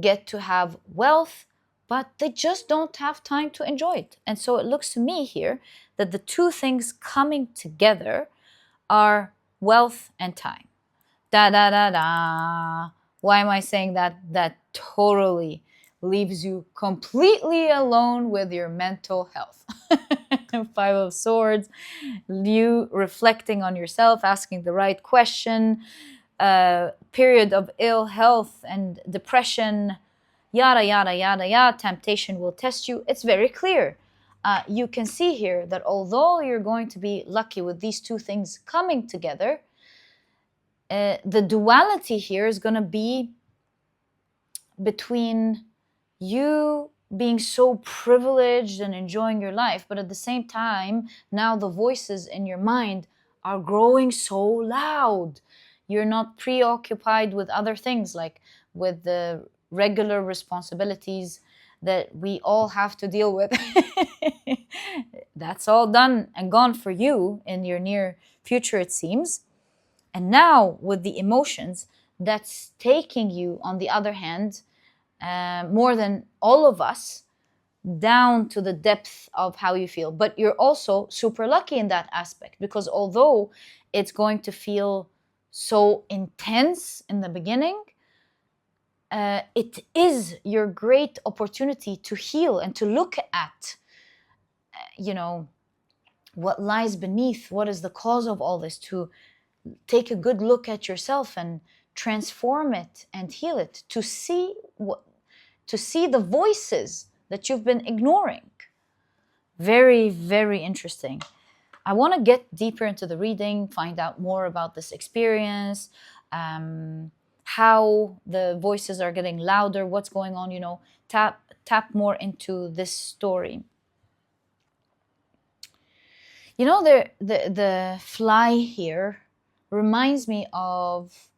A: get to have wealth, but they just don't have time to enjoy it. And so it looks to me here that the 2 things coming together are wealth and time. Da da da da. Why am I saying that? That totally leaves you completely alone with your mental health. 5 of Swords, you reflecting on yourself, asking the right question, period of ill health and depression, yada, yada, yada, yada, temptation will test you. It's very clear. You can see here that although you're going to be lucky with these 2 things coming together, the duality here is going to be between you being so privileged and enjoying your life, but at the same time, now the voices in your mind are growing so loud. You're not preoccupied with other things, like with the regular responsibilities that we all have to deal with. That's all done and gone for you in your near future, it seems. And now with the emotions, that's taking you, on the other hand, more than all of us, down to the depth of how you feel. But you're also super lucky in that aspect, because although it's going to feel so intense in the beginning, it is your great opportunity to heal and to look at, what lies beneath, what is the cause of all this, to take a good look at yourself and transform it and heal it, to see the voices that you've been ignoring. Very, very interesting. I want to get deeper into the reading, find out more about this experience, how the voices are getting louder, what's going on, tap more into this story. The fly here reminds me of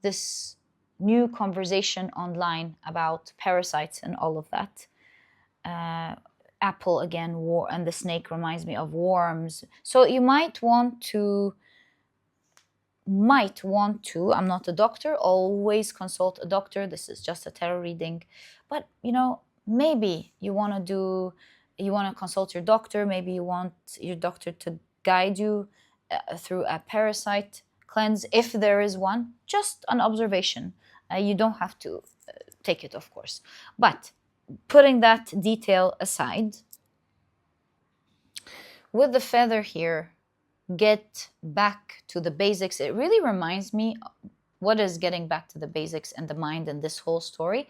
A: this new conversation online about parasites and all of that. Apple again, and the snake reminds me of worms. So you might want to, I'm not a doctor, always consult a doctor. This is just a tarot reading. But, maybe you want to consult your doctor. Maybe you want your doctor to guide you through a parasite cleanse, if there is one. Just an observation. You don't have to take it, of course. But putting that detail aside, with the feather here, get back to the basics. It really reminds me what is getting back to the basics and the mind in this whole story.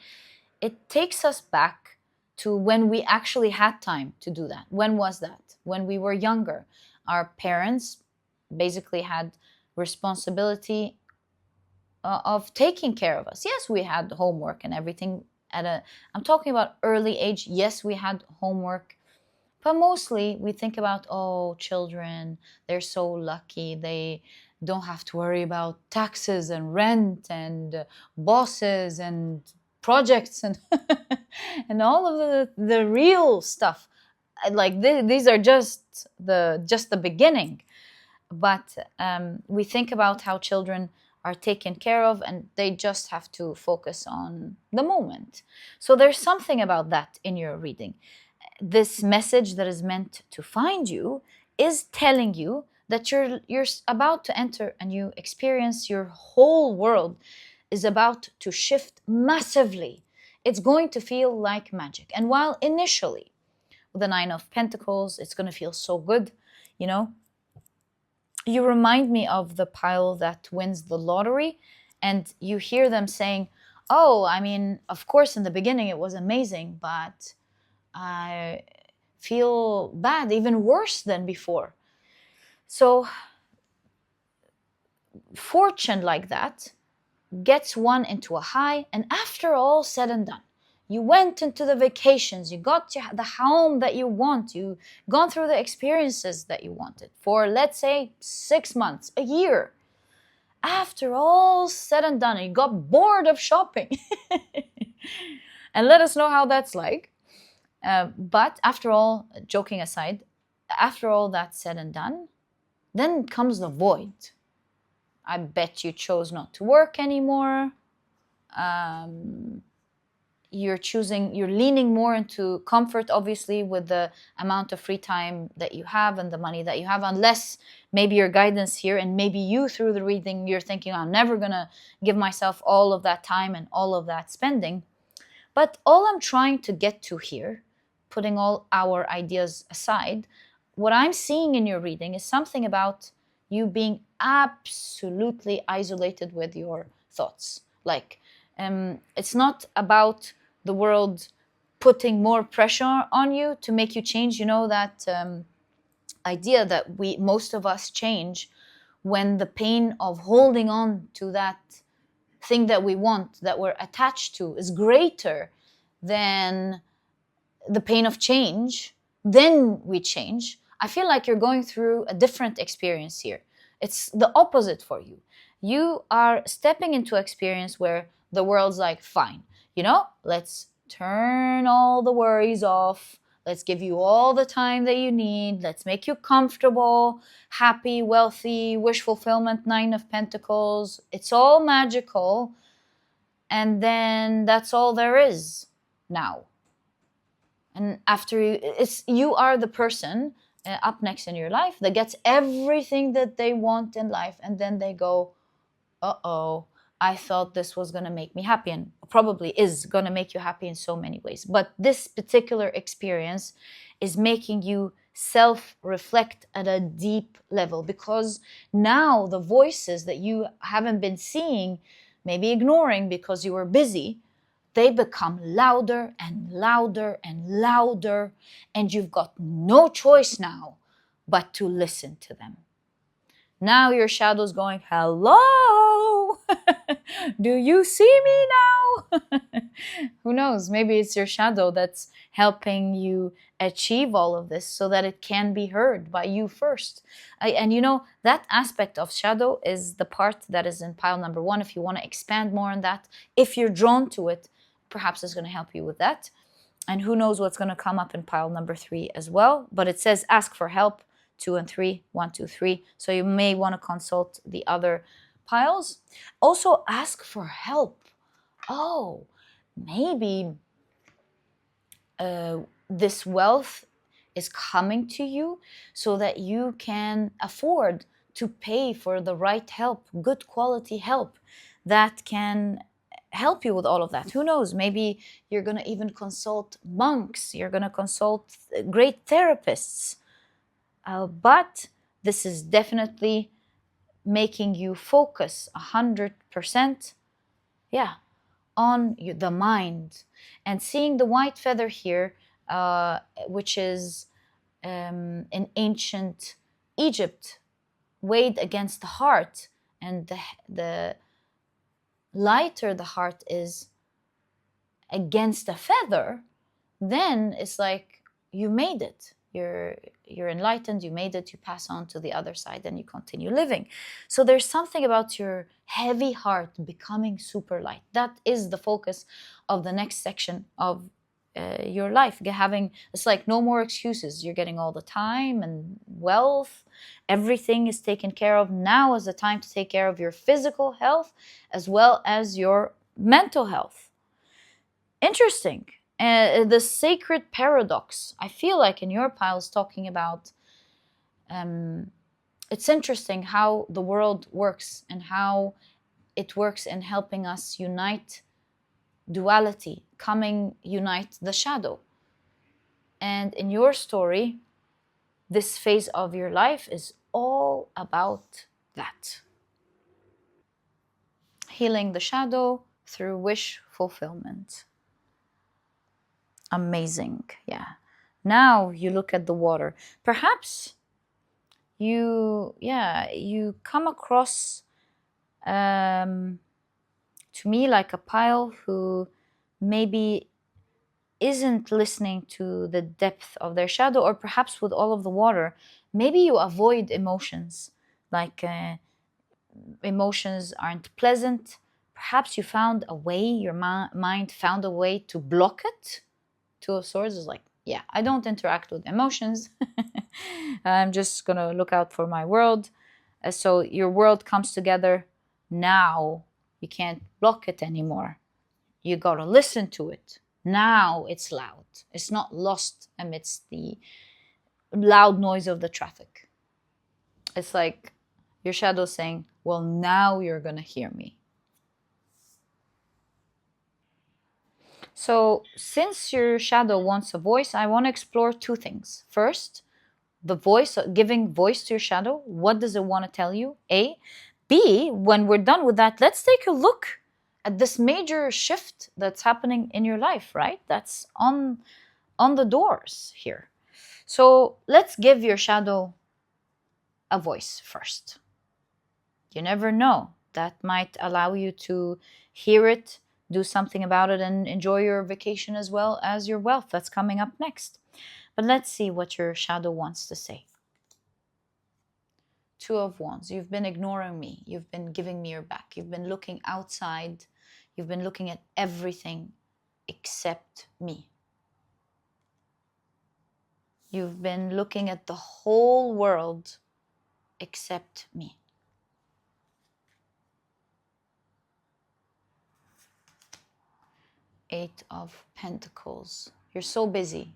A: It takes us back to when we actually had time to do that. When was that? When we were younger. Our parents basically had responsibility of taking care of us. Yes, we had homework and everything. I'm talking about early age. Yes, we had homework. But mostly we think about, children, they're so lucky. They don't have to worry about taxes and rent and bosses and projects and and all of the real stuff. Like these are just the beginning. But we think about how children are taken care of and they just have to focus on the moment. So there's something about that in your reading. This message that is meant to find you is telling you that you're about to enter a new experience. Your whole world is about to shift massively. It's going to feel like magic. And while initially, with the Nine of Pentacles, it's going to feel so good, you remind me of the pile that wins the lottery, and you hear them saying, of course, in the beginning it was amazing, but I feel bad, even worse than before. So fortune like that gets one into a high, and after all said and done, you went into the vacations, you got the home that you want, you gone through the experiences that you wanted for, let's say, 6 months, a year. After all said and done, you got bored of shopping. And let us know how that's like. But after all, joking aside, after all that's said and done, then comes the void. I bet you chose not to work anymore. You're leaning more into comfort, obviously, with the amount of free time that you have and the money that you have, unless maybe your guidance here, and maybe you through the reading, you're thinking, I'm never gonna give myself all of that time and all of that spending. But all I'm trying to get to here, putting all our ideas aside, what I'm seeing in your reading is something about you being absolutely isolated with your thoughts. Like, it's not about the world putting more pressure on you to make you change. That idea that most of us change when the pain of holding on to that thing that we want, that we're attached to, is greater than the pain of change, then we change. I feel like you're going through a different experience here. It's the opposite for you. You are stepping into experience where the world's like, fine, let's turn all the worries off. Let's give you all the time that you need. Let's make you comfortable, happy, wealthy, wish fulfillment, Nine of Pentacles. It's all magical. And then that's all there is now. And after you are the person up next in your life that gets everything that they want in life, and then they go, uh-oh, I thought this was going to make me happy, and probably is going to make you happy in so many ways. But this particular experience is making you self-reflect at a deep level, because now the voices that you haven't been seeing, maybe ignoring because you were busy, they become louder and louder and louder, and you've got no choice now but to listen to them. Now your shadow's going, hello, do you see me now? Who knows? Maybe it's your shadow that's helping you achieve all of this so that it can be heard by you first. And that aspect of shadow is the part that is in pile number 1. If you want to expand more on that, if you're drawn to it, perhaps it's going to help you with that. And who knows what's going to come up in pile number 3 as well. But it says ask for help, 2 and 3, 1, 2, 3. So you may want to consult the other piles. Also ask for help. Oh, maybe this wealth is coming to you so that you can afford to pay for the right help, good quality help that can help you with all of that. Who knows? Maybe you're going to even consult monks. You're going to consult great therapists. But this is definitely making you focus 100%, on the mind. And seeing the white feather here, which is in ancient Egypt, weighed against the heart, and the lighter the heart is against a feather, then it's like you made it. You're enlightened, you made it, you pass on to the other side, and you continue living. So there's something about your heavy heart becoming super light. That is the focus of the next section of your life. It's like no more excuses. You're getting all the time and wealth. Everything is taken care of. Now is the time to take care of your physical health as well as your mental health. Interesting. The sacred paradox, I feel like in your pile is talking about, it's interesting how the world works and how it works in helping us unite duality, unite the shadow. And in your story, this phase of your life is all about that. Healing the shadow through wish fulfillment. Amazing. Yeah. Now you look at the water. Perhaps you come across to me like a pile who maybe isn't listening to the depth of their shadow, or perhaps with all of the water, maybe you avoid emotions, like emotions aren't pleasant. Perhaps you found a way, your mind found a way to block it. Two of Swords is like, yeah, I don't interact with emotions. I'm just going to look out for my world. So your world comes together. Now you can't block it anymore. You got to listen to it. Now it's loud. It's not lost amidst the loud noise of the traffic. It's like your shadow saying, well, now you're going to hear me. So since your shadow wants a voice, I want to explore two things. First, the voice, giving voice to your shadow. What does it want to tell you? A. B, when we're done with that, let's take a look at this major shift that's happening in your life, right? That's on the doors here. So let's give your shadow a voice first. You never know. That might allow you to hear it do something about it and enjoy your vacation as well as your wealth that's coming up next. But let's see what your shadow wants to say. Two of Wands. You've been ignoring me. You've been giving me your back. You've been looking outside. You've been looking at everything except me. You've been looking at the whole world except me. Eight of Pentacles. You're so busy.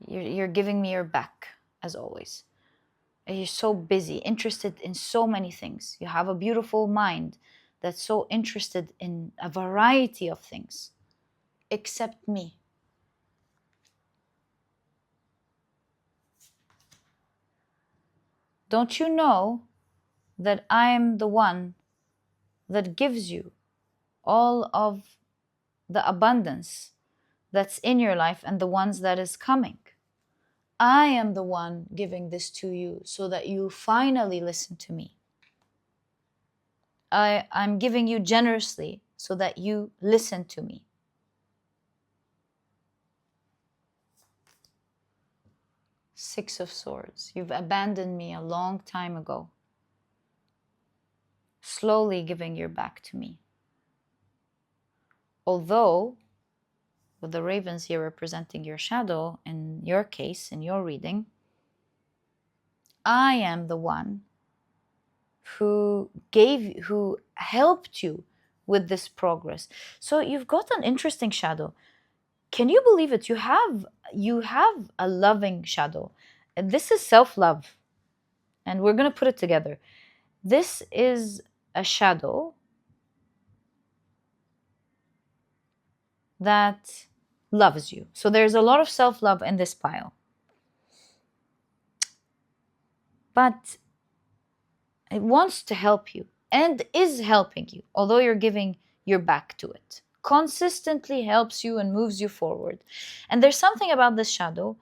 A: You're giving me your back, as always. You're so busy, interested in so many things. You have a beautiful mind that's so interested in a variety of things, except me. Don't you know that I am the one that gives you all of the abundance that's in your life and the ones that is coming? I am the one giving this to you so that you finally listen to me. I'm giving you generously so that you listen to me. Six of Swords. You've abandoned me a long time ago. Slowly giving your back to me. Although, with the ravens here representing your shadow, in your case, in your reading, I am the one who helped you with this progress. So you've got an interesting shadow. Can you believe it? You have a loving shadow. And this is self-love. And we're going to put it together. This is a shadow that loves you. So there's a lot of self-love in this pile. But it wants to help you and is helping you, although you're giving your back to it. Consistently helps you and moves you forward. And there's something about this shadow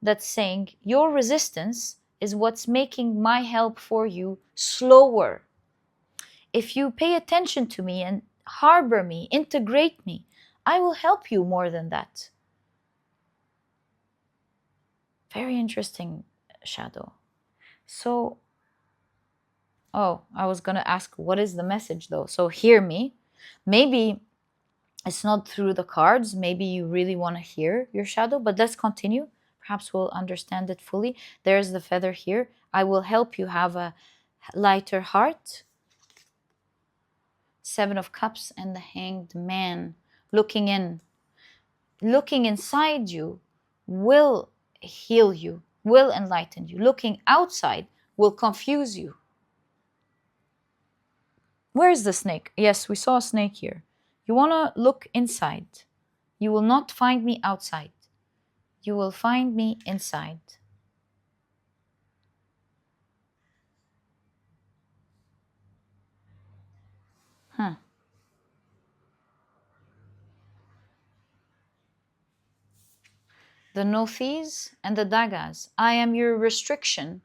A: that's saying your resistance is what's making my help for you slower. If you pay attention to me and harbor me, integrate me, I will help you more than that. Very interesting shadow. So, I was going to ask, what is the message though? So hear me. Maybe it's not through the cards. Maybe you really want to hear your shadow, but let's continue. Perhaps we'll understand it fully. There's the feather here. I will help you have a lighter heart. Seven of Cups and the Hanged Man. Looking inside you will heal you, will enlighten you. Looking outside will confuse you. Where is the snake? Yes, we saw a snake here. You want to look inside. You will not find me outside. You will find me inside. The Nothis and the Dagas. I am your restriction,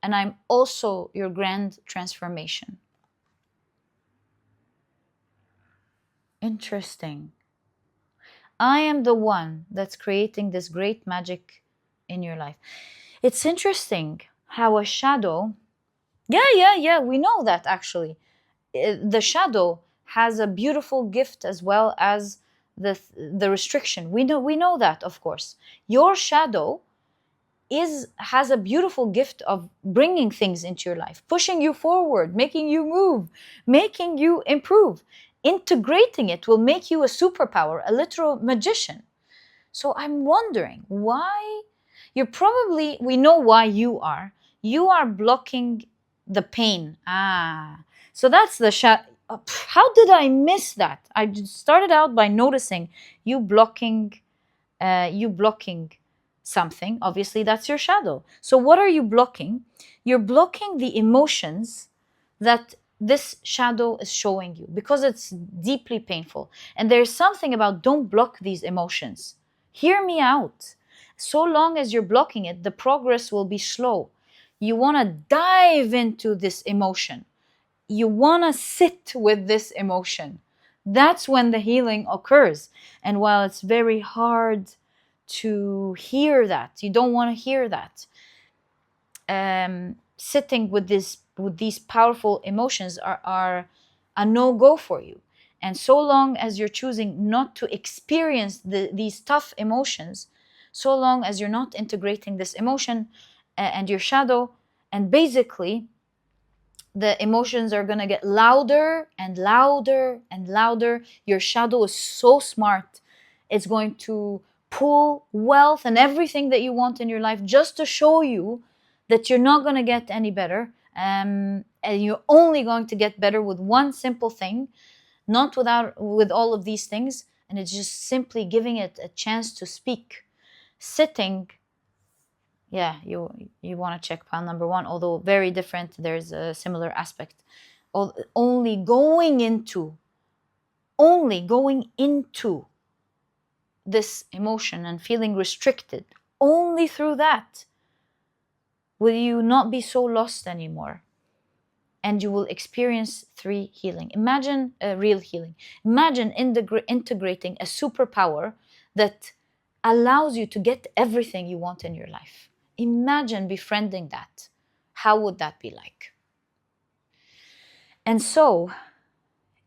A: and I'm also your grand transformation. Interesting. I am the one that's creating this great magic in your life. It's interesting how a shadow, we know that actually. The shadow has a beautiful gift as well as the restriction. We know that, of course. Your shadow has a beautiful gift of bringing things into your life, pushing you forward, making you move, making you improve. Integrating it will make you a superpower, a literal magician. So I'm wondering why we know why you are blocking the pain. So that's the how did I miss that? I started out by noticing you blocking something. Obviously, that's your shadow. So what are you blocking? You're blocking the emotions that this shadow is showing you because it's deeply painful. And there's something about don't block these emotions. Hear me out. So long as you're blocking it, the progress will be slow. You want to dive into this emotion. You want to sit with this emotion. That's when the healing occurs. And while it's very hard to hear that, you don't want to hear that, sitting with these powerful emotions are a no-go for you. And so long as you're choosing not to experience these tough emotions, so long as you're not integrating this emotion and your shadow, and basically the emotions are going to get louder and louder and louder. Your shadow is so smart. It's going to pull wealth and everything that you want in your life just to show you that you're not going to get any better. And you're only going to get better with one simple thing, not with all of these things. And it's just simply giving it a chance to speak. Sitting, yeah, you want to check pile number 1, although very different. There's a similar aspect. Only going into this emotion and feeling restricted, only through that will you not be so lost anymore, and you will experience 3 healing. Imagine a real healing. Imagine integrating a superpower that allows you to get everything you want in your life. Imagine befriending that. How would that be like? And so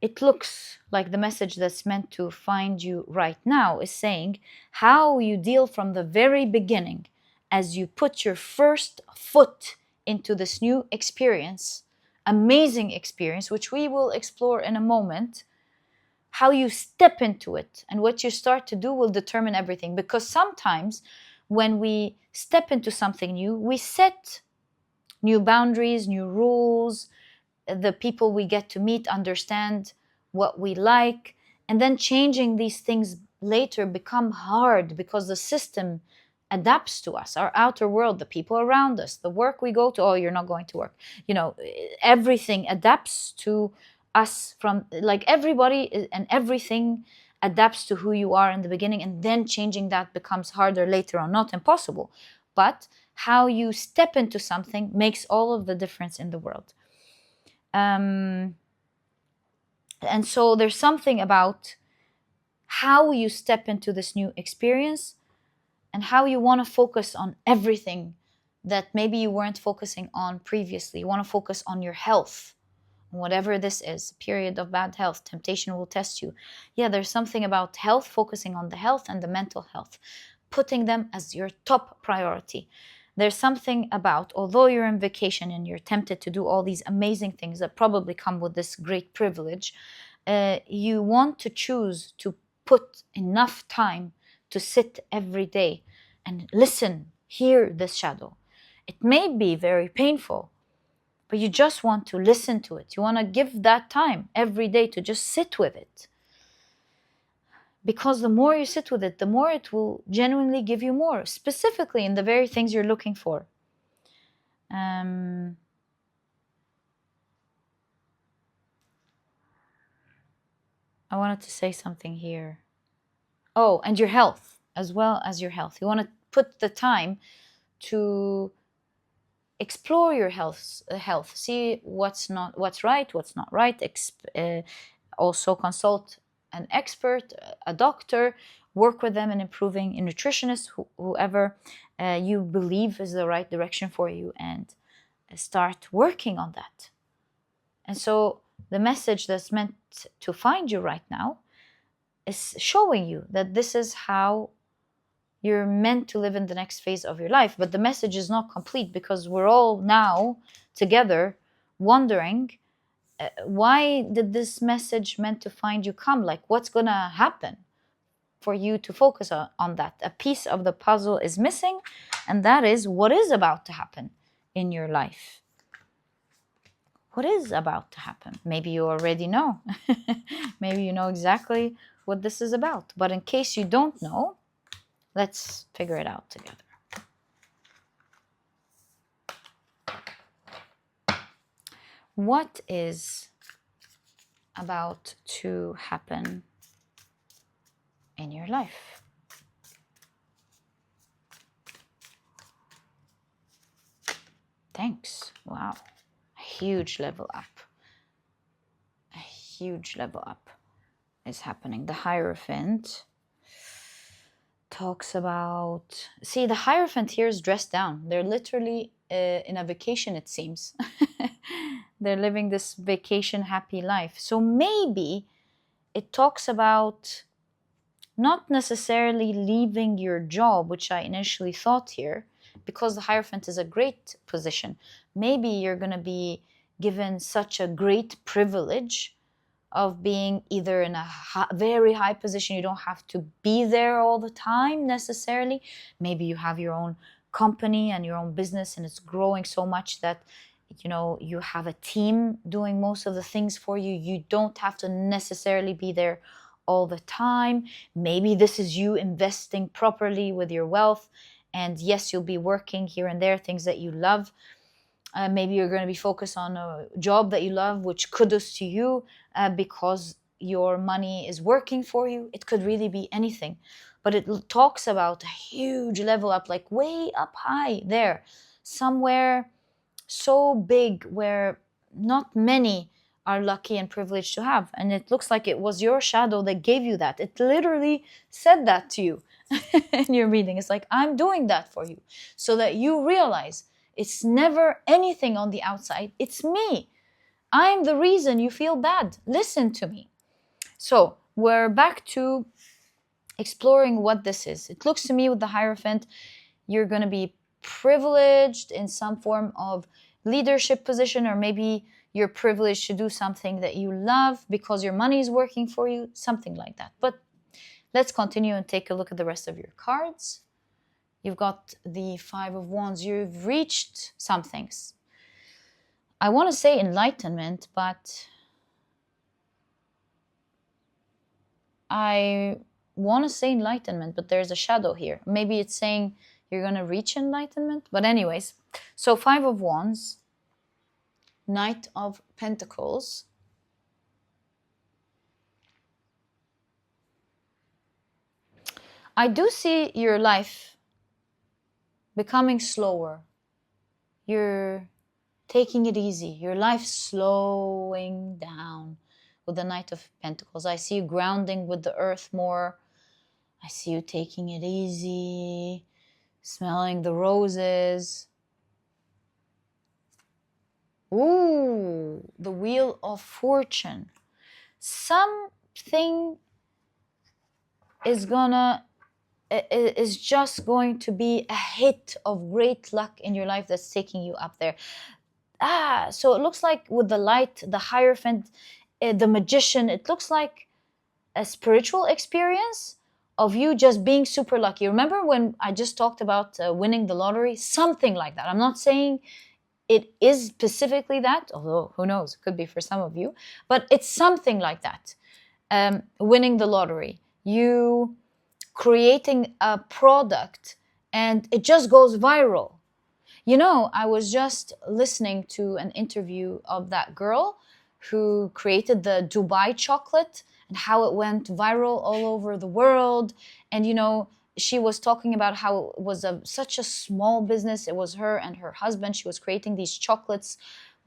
A: it looks like the message that's meant to find you right now is saying how you deal from the very beginning as you put your first foot into this new experience, amazing experience, which we will explore in a moment. How you step into it and what you start to do will determine everything. Because sometimes when we step into something new, we set new boundaries, new rules. The people we get to meet understand what we like, and then changing these things later become hard because the system adapts to us, our outer world, the people around us, the work we go to. Oh, you're not going to work, everything adapts to us, from like everybody and everything adapts to who you are in the beginning, and then changing that becomes harder later on. Not impossible, but how you step into something makes all of the difference in the world. And so there's something about how you step into this new experience and how you want to focus on everything that maybe you weren't focusing on previously. You want to focus on your health, whatever this is. A period of bad health, temptation will test you. Yeah, there's something about health, focusing on the health and the mental health, putting them as your top priority. There's something about, although you're on vacation and you're tempted to do all these amazing things that probably come with this great privilege, you want to choose to put enough time to sit every day and listen, hear this shadow. It may be very painful, but you just want to listen to it. You want to give that time every day to just sit with it. Because the more you sit with it, the more it will genuinely give you more, specifically in the very things you're looking for. I wanted to say something here. Oh, and your health, as well as your health. You want to put the time to explore your health. See what's right, what's not right. Also consult an expert, a doctor, work with them in improving, a nutritionist, whoever you believe is the right direction for you, and start working on that. And so the message that's meant to find you right now is showing you that this is how you're meant to live in the next phase of your life. But the message is not complete, because we're all now together wondering, why did this message meant to find you come? Like, what's gonna happen for you to focus on that? A piece of the puzzle is missing, and that is what is about to happen in your life. What is about to happen? Maybe you already know. Maybe you know exactly what this is about. But in case you don't know, let's figure it out together. What is about to happen in your life? Thanks. Wow. A huge level up. A huge level up. is happening? The Hierophant talks about, see, the Hierophant here is dressed down. They're literally in a vacation, it seems. They're living this vacation happy life. So maybe it talks about not necessarily leaving your job, which I initially thought here, because the Hierophant is a great position. Maybe you're going to be given such a great privilege of being either in a very high position. You don't have to be there all the time necessarily. Maybe you have your own company and your own business, and it's growing so much that you have a team doing most of the things for you. You don't have to necessarily be there all the time. Maybe this is you investing properly with your wealth, and yes, you'll be working here and there, things that you love. Maybe you're going to be focused on a job that you love, which kudos to you, because your money is working for you. It could really be anything, but it talks about a huge level up, like way up high there, somewhere so big where not many are lucky and privileged to have. And it looks like it was your shadow that gave you that. It literally said that to you in your reading. It's like, I'm doing that for you so that you realize it's never anything on the outside. It's me. I'm the reason you feel bad. Listen to me. So we're back to exploring what this is. It looks to me with the Hierophant, you're going to be privileged in some form of leadership position, or maybe you're privileged to do something that you love because your money is working for you, something like that. But let's continue and take a look at the rest of your cards. You've got the Five of Wands. You've reached some things. I want to say enlightenment, but there's a shadow here. Maybe it's saying you're going to reach enlightenment. But anyways, so Five of Wands, Knight of Pentacles. I do see your life becoming slower. You're taking it easy. Your life slowing down with the Knight of Pentacles. I see you grounding with the earth more. I see you taking it easy, smelling the roses. Ooh, the Wheel of Fortune. Something is just going to be a hit of great luck in your life that's taking you up there. So it looks like with the light, the Hierophant, the Magician, it looks like a spiritual experience of you just being super lucky. Remember when I just talked about winning the lottery? Something like that. I'm not saying it is specifically that, although who knows, it could be for some of you, but it's something like that. Winning the lottery, you creating a product and it just goes viral. I was just listening to an interview of that girl who created the Dubai chocolate and how it went viral all over the world. And, she was talking about how it was such a small business. It was her and her husband. She was creating these chocolates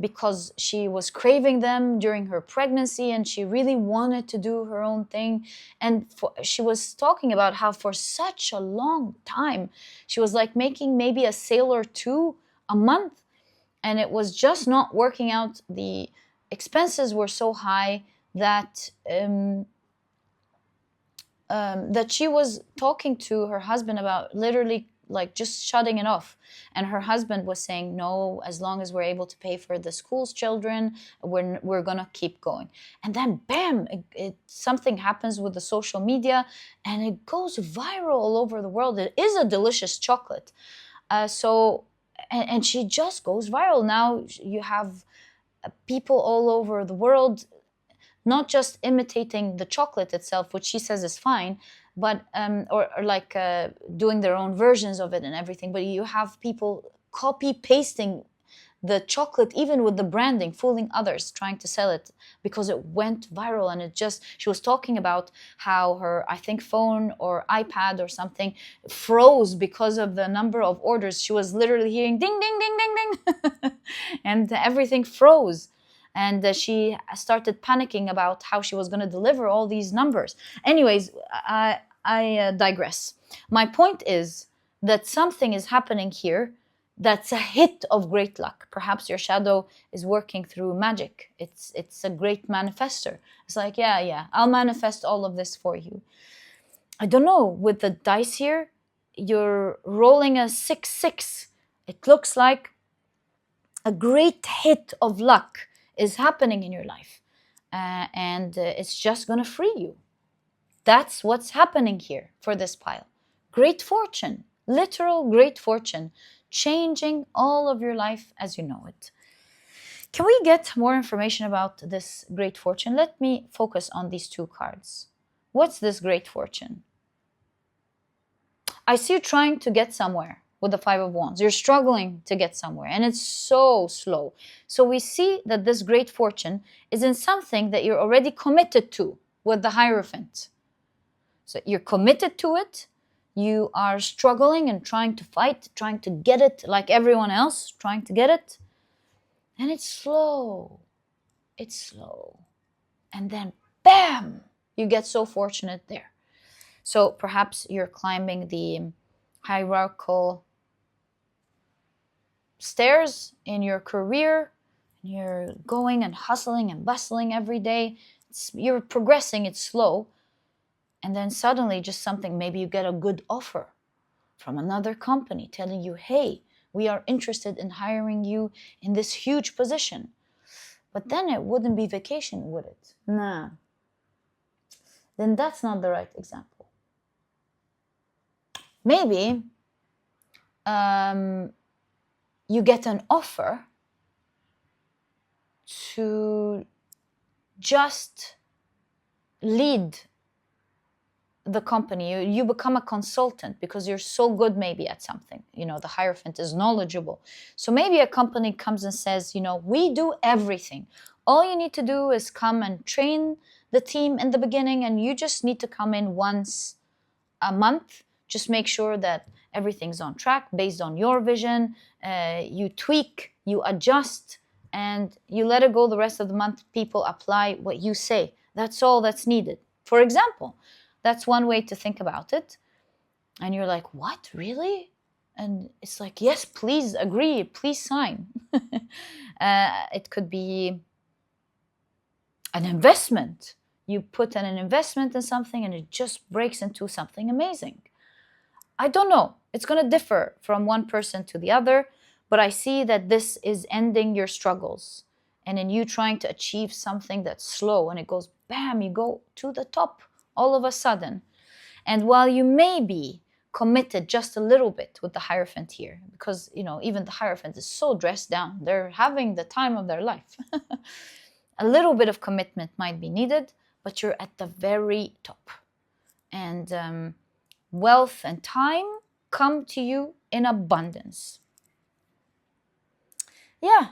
A: because she was craving them during her pregnancy and she really wanted to do her own thing. And she was talking about how for such a long time, she was like making maybe a sale or two a month. And it was just not working out. The expenses were so high that that she was talking to her husband about literally like just shutting it off. And her husband was saying, no, as long as we're able to pay for the school's children, we're gonna keep going. And then bam, something happens with the social media and it goes viral all over the world. It is a delicious chocolate. And she just goes viral. Now you have people all over the world not just imitating the chocolate itself, which she says is fine, but or like doing their own versions of it and everything. But you have people copy pasting the chocolate, even with the branding, fooling others, trying to sell it because it went viral. And she was talking about how her, I think, phone or iPad or something froze because of the number of orders. She was literally hearing ding, ding, ding, ding, ding, and everything froze. and she started panicking about how she was going to deliver all these numbers. Anyways, I digress. My point is that something is happening here that's a hit of great luck. Perhaps your shadow is working through magic. It's a great manifester. It's like, yeah, I'll manifest all of this for you. I don't know, with the dice here, you're rolling a 6-6. It looks like a great hit of luck is happening in your life. And it's just going to free you. That's what's happening here for this pile. Great fortune, literal great fortune, changing all of your life as you know it. Can we get more information about this great fortune? Let me focus on these two cards. What's this great fortune? I see you trying to get somewhere with the Five of Wands. You're struggling to get somewhere, and it's so slow. So we see that this great fortune is in something that you're already committed to with the Hierophant. So you're committed to it. You are struggling and trying to fight, trying to get it like everyone else, trying to get it. And it's slow. It's slow. And then, bam, you get so fortunate there. So perhaps you're climbing the hierarchical stairs in your career. You're going and hustling and bustling every day. You're progressing, it's slow. And then suddenly just something, maybe you get a good offer from another company telling you, hey, we are interested in hiring you in this huge position. But then it wouldn't be vacation, would it? Nah. Then that's not the right example. Maybe you get an offer to just lead the company. You become a consultant because you're so good maybe at something. You know, the Hierophant is knowledgeable. So maybe a company comes and says, you know, we do everything. All you need to do is come and train the team in the beginning, and you just need to come in once a month. Just make sure that everything's on track based on your vision. You tweak, you adjust, and you let it go the rest of the month. People apply what you say. That's all that's needed. For example, that's one way to think about it. And you're like, what, really? And it's like, yes, please agree, please sign. It could be an investment. You put an investment in something and it just breaks into something amazing. I don't know. It's going to differ from one person to the other, but I see that this is ending your struggles. And in you trying to achieve something that's slow, and it goes, bam, you go to the top all of a sudden. And while you may be committed just a little bit with the Hierophant here, because, you know, even the Hierophant is so dressed down, they're having the time of their life. A little bit of commitment might be needed, but you're at the very top. And wealth and time come to you in abundance. Yeah,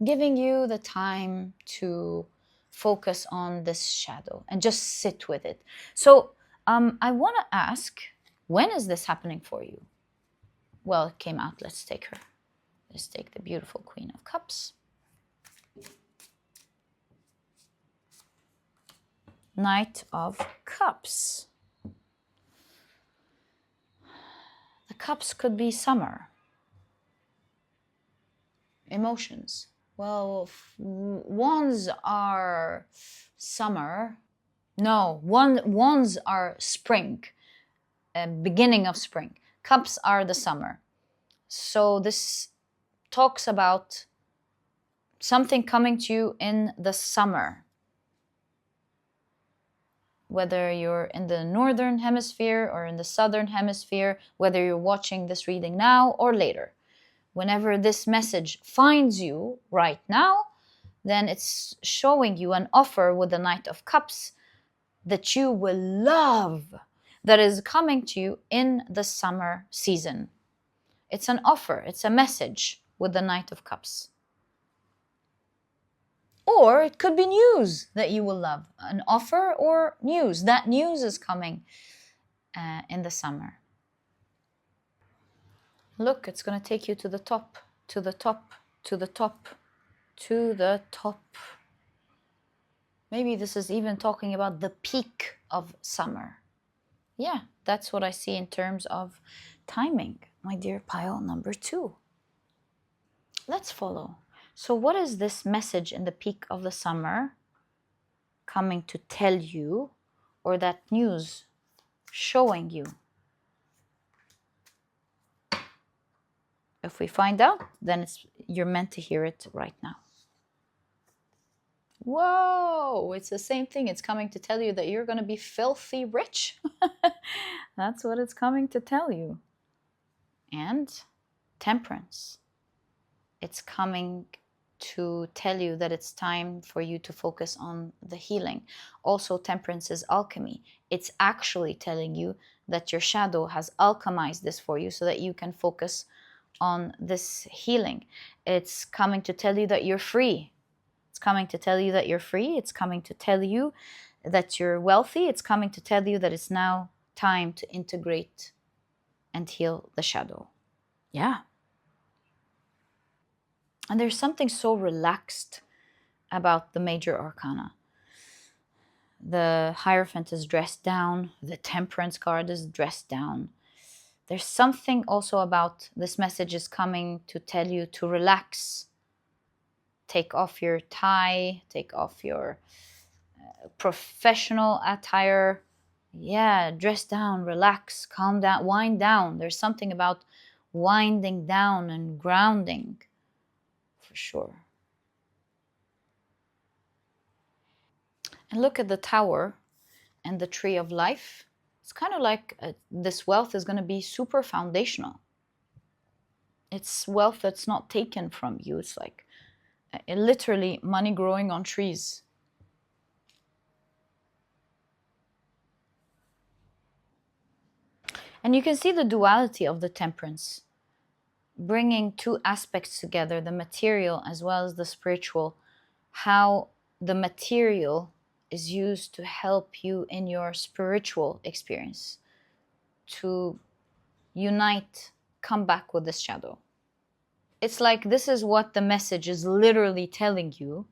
A: giving you the time to focus on this shadow and just sit with it. So I want to ask, when is this happening for you? Well, it came out. Let's take her. Let's take the beautiful Queen of Cups. Knight of Cups. The cups could be summer. Emotions. Well, wands are summer. No, wands are spring, beginning of spring. Cups are the summer. So this talks about something coming to you in the summer. Whether you're in the northern hemisphere or in the southern hemisphere, whether you're watching this reading now or later. Whenever this message finds you right now, then it's showing you an offer with the Knight of Cups that you will love, that is coming to you in the summer season. It's an offer, it's a message with the Knight of Cups. Or it could be news that you will love, an offer or news. That news is coming in the summer. Look, it's going to take you to the top, to the top, to the top. to the top. Maybe this is even talking about the peak of summer. Yeah, that's what I see in terms of timing, my dear pile number 2. Let's follow. So what is this message in the peak of the summer coming to tell you, or that news showing you? If we find out, then you're meant to hear it right now. Whoa, it's the same thing. It's coming to tell you that you're going to be filthy rich. That's what it's coming to tell you. And temperance. It's coming to tell you that it's time for you to focus on the healing. Also, temperance is alchemy. It's actually telling you that your shadow has alchemized this for you so that you can focus on this healing. It's coming to tell you that you're free. It's coming to tell you that you're free. It's coming to tell you that you're wealthy. It's coming to tell you that it's now time to integrate and heal the shadow. Yeah. And there's something so relaxed about the major arcana. The Hierophant is dressed down. The Temperance card is dressed down. There's something also about this message is coming to tell you to relax. Take off your tie. Take off your professional attire. Yeah, dress down, relax, calm down, wind down. There's something about winding down and grounding, for sure. And look at the Tower and the Tree of Life. It's kind of like this wealth is going to be super foundational. It's wealth that's not taken from you. It's like literally money growing on trees. And you can see the duality of the Temperance, bringing two aspects together, the material as well as the spiritual, how the material is used to help you in your spiritual experience, to unite, come back with this shadow. It's like this is what the message is literally telling you,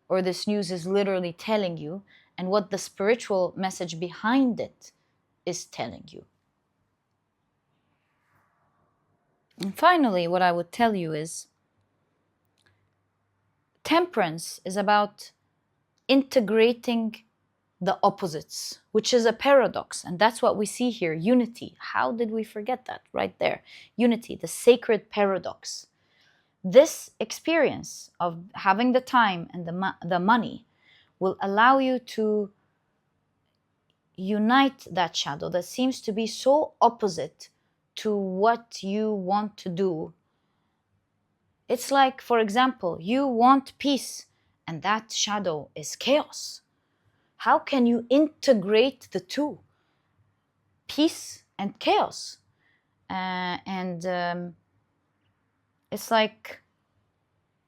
A: or this news is literally telling you, and what the spiritual message behind it is telling you. And finally, what I would tell you is temperance is about integrating the opposites, which is a paradox. And that's what we see here, unity. How did we forget that? Right there. Unity, the sacred paradox. This experience of having the time and the money will allow you to unite that shadow that seems to be so opposite to what you want to do. It's like, for example, you want peace and that shadow is chaos. How can you integrate the two? Peace and chaos. It's like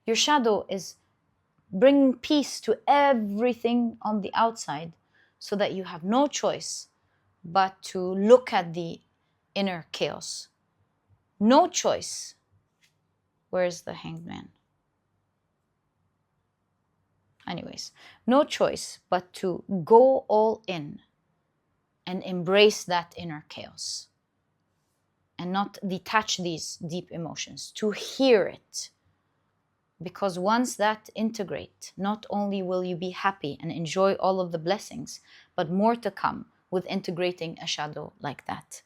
A: your shadow is bringing peace to everything on the outside so that you have no choice but to look at the inner chaos. No choice. Where's the Hanged Man? Anyways, no choice but to go all in and embrace that inner chaos and not detach these deep emotions, to hear it. Because once that integrate, not only will you be happy and enjoy all of the blessings, but more to come with integrating a shadow like that.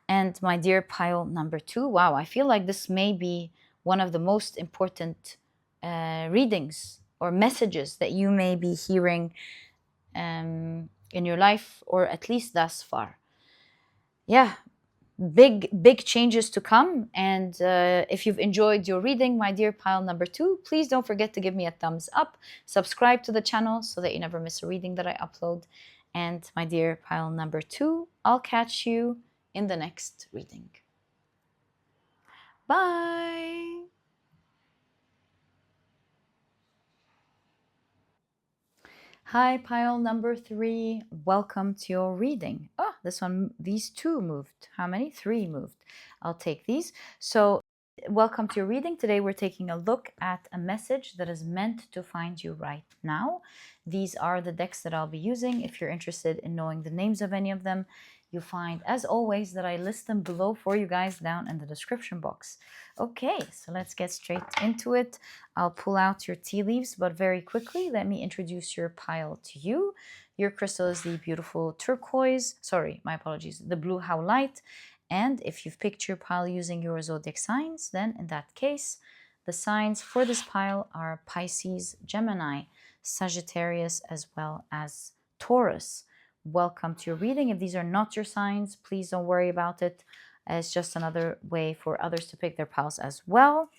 A: And my dear pile number 2, wow, I feel like this may be one of the most important readings or messages that you may be hearing in your life, or at least thus far. Yeah, big changes to come. And if you've enjoyed your reading, my dear pile number 2, please don't forget to give me a thumbs up, subscribe to the channel so that you never miss a reading that I upload. And my dear pile number 2, I'll catch you in the next reading. Bye. Hi, pile number 3. Welcome to your reading. Oh, these 2 moved. How many? 3 moved. I'll take these. So welcome to your reading. Today we're taking a look at a message that is meant to find you right now. These are the decks that I'll be using. If you're interested in knowing the names of any of them, you'll find, as always, that I list them below for you guys down in the description box. Okay, so let's get straight into it. I'll pull out your tea leaves, but very quickly, let me introduce your pile to you. Your crystal is the beautiful turquoise, sorry, my apologies, the blue Howlite. And if you've picked your pile using your zodiac signs, then in that case, the signs for this pile are Pisces, Gemini, Sagittarius, as well as Taurus. Welcome to your reading. If these are not your signs, please don't worry about it. It's just another way for others to pick their piles as well.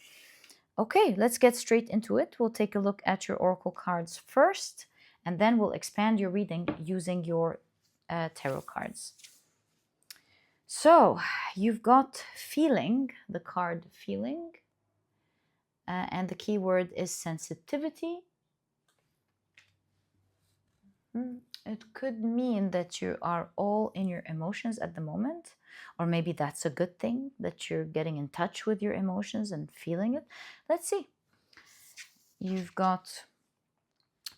A: Okay, let's get straight into it. We'll take a look at your oracle cards first, and then we'll expand your reading using your tarot cards. So you've got feeling, the card feeling, and the keyword is sensitivity. It could mean that you are all in your emotions at the moment, or maybe that's a good thing, that you're getting in touch with your emotions and feeling it. Let's see. You've got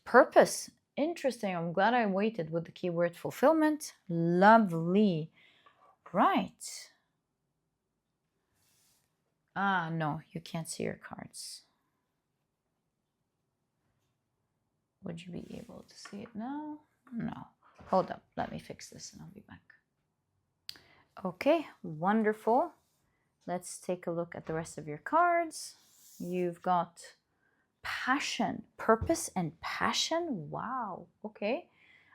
A: purpose. Interesting. I'm glad I waited with the keyword fulfillment. Lovely. Right. No, you can't see your cards. Would you be able to see it now? No. Hold up. Let me fix this and I'll be back. Okay, wonderful. Let's take a look at the rest of your cards. You've got passion, purpose and passion. Wow. Okay.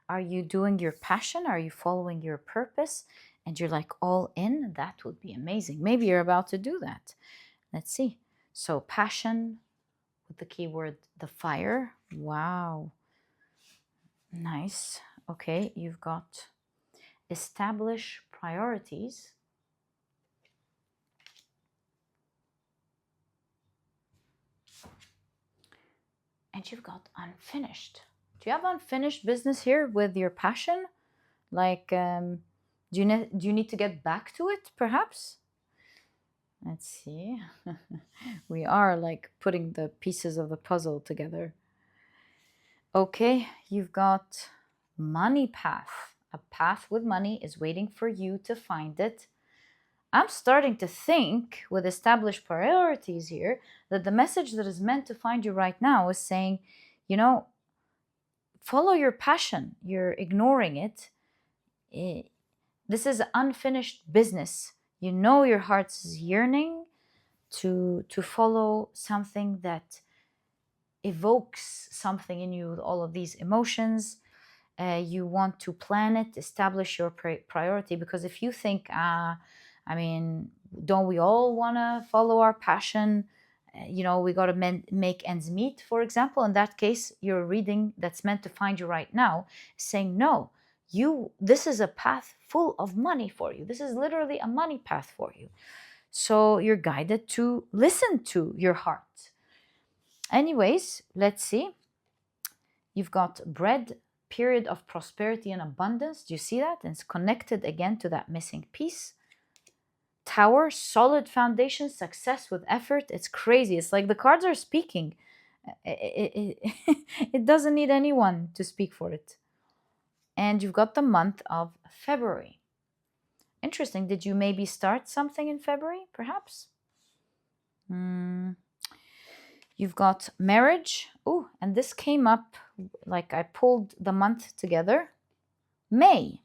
A: Are you doing your passion? Are you following your purpose? And you're like all in? That would be amazing. Maybe you're about to do that. Let's see. So passion with the keyword the fire. Wow. Nice. Okay, you've got establish priorities. And you've got unfinished. Do you have unfinished business here with your passion? Like, do you need to get back to it, perhaps? Let's see. We are like putting the pieces of the puzzle together. Okay, you've got money path. A path with money is waiting for you to find it. I'm starting to think, with established priorities here, that the message that is meant to find you right now is saying, you know, follow your passion. You're ignoring it. This is unfinished business. You know your heart's yearning to follow something that evokes something in you with all of these emotions. You want to plan it, establish your priority, because if you think, I mean, don't we all want to follow our passion? We got to make ends meet, for example. In that case, your reading that's meant to find you right now is saying, no, this is a path full of money for you. This is literally a money path for you. So you're guided to listen to your heart. Anyways, let's see. You've got bread, period of prosperity and abundance. Do you see that? And it's connected again to that missing piece. Tower, solid foundation, success with effort. It's crazy. It's like the cards are speaking. It doesn't need anyone to speak for it. And you've got the month of February. Interesting. Did you maybe start something in February, perhaps? You've got marriage. Oh, and this came up, like I pulled the month together. May.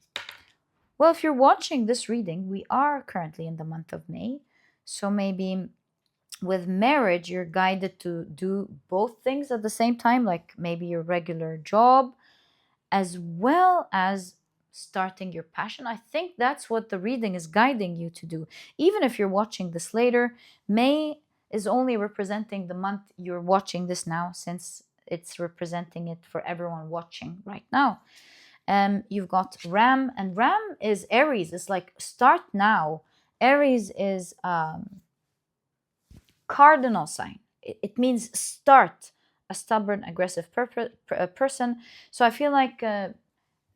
A: Well, if you're watching this reading, we are currently in the month of May. So maybe with marriage, you're guided to do both things at the same time, like maybe your regular job, as well as starting your passion. I think that's what the reading is guiding you to do. Even if you're watching this later, May is only representing the month you're watching this now, since it's representing it for everyone watching right now. You've got Ram, and Ram is Aries. It's like start now. Aries is cardinal sign. It means start, a stubborn, aggressive person. So I feel like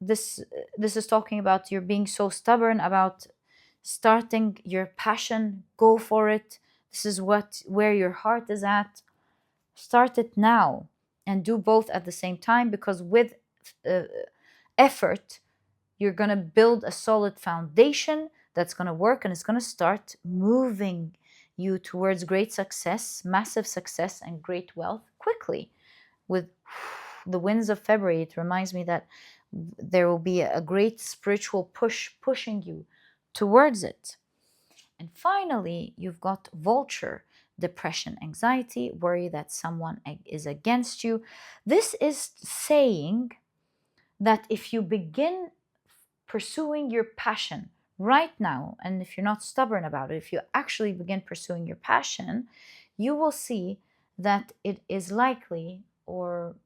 A: this is talking about you're being so stubborn about starting your passion. Go for it. This is where your heart is at. Start it now and do both at the same time, because with effort, you're going to build a solid foundation that's going to work, and it's going to start moving you towards great success, massive success, and great wealth quickly. With the winds of February, it reminds me that there will be a great spiritual push pushing you towards it. And finally, you've got vulture, depression, anxiety, worry that someone is against you. This is saying that if you begin pursuing your passion right now, and if you're not stubborn about it, if you actually begin pursuing your passion, you will see that it is likely, or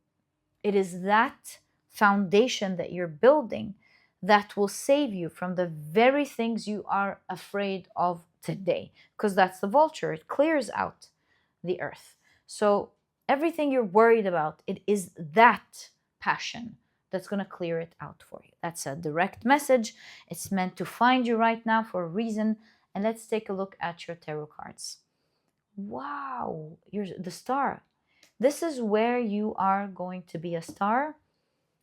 A: it is that foundation that you're building that will save you from the very things you are afraid of today. Because that's the vulture, it clears out the earth. So everything you're worried about, it is that passion that's going to clear it out for you. That's a direct message. It's meant to find you right now for a reason. And let's take a look at your tarot cards. Wow, you're the star. This is where you are going to be a star.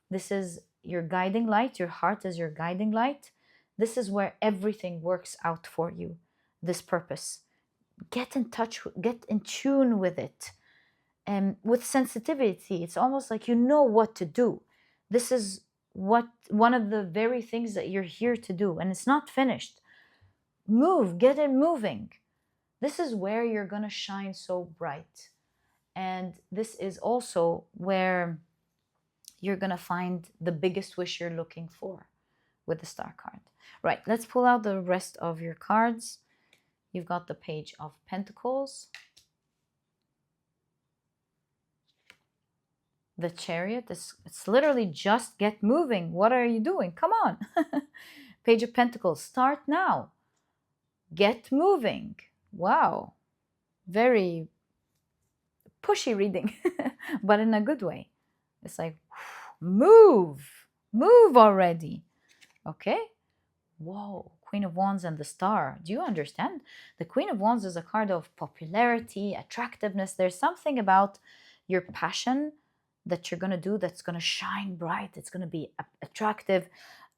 A: This is your guiding light. Your heart is your guiding light. This is where everything works out for you. This purpose. Get in touch, get in tune with it. And with sensitivity, it's almost like you know what to do. This is one of the very things that you're here to do, and it's not finished. Move, get it moving. This is where you're going to shine so bright. And this is also where you're going to find the biggest wish you're looking for with the star card. Right, let's pull out the rest of your cards. You've got the Page of Pentacles, the Chariot. It's literally just get moving. What are you doing? Come on. Page of Pentacles, start now. Get moving. Wow. Very pushy reading, but in a good way. It's like, move already. Okay. Whoa, Queen of Wands and the Star. Do you understand? The Queen of Wands is a card of popularity, attractiveness. There's something about your passion that you're going to do that's going to shine bright. It's going to be attractive.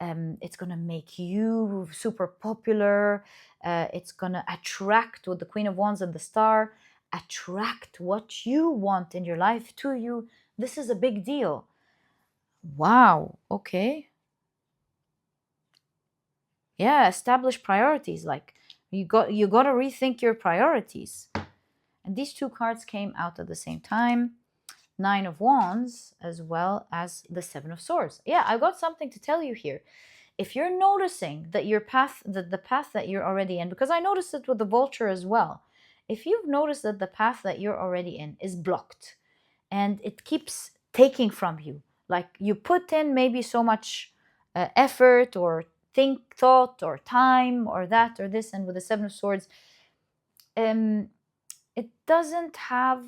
A: It's going to make you super popular. It's going to attract, with the Queen of Wands and the Star, attract what you want in your life to you. This is a big deal. Wow. Okay. Yeah, establish priorities. Like you got to rethink your priorities. And these two cards came out at the same time. Nine of Wands as well as the Seven of Swords. Yeah, I got something to tell you here. If you're noticing that your path, the path that you're already in, because I noticed it with the Vulture as well. If you've noticed that the path that you're already in is blocked and it keeps taking from you, like you put in maybe so much effort or thought or time or that or this, and with the Seven of Swords, it doesn't have,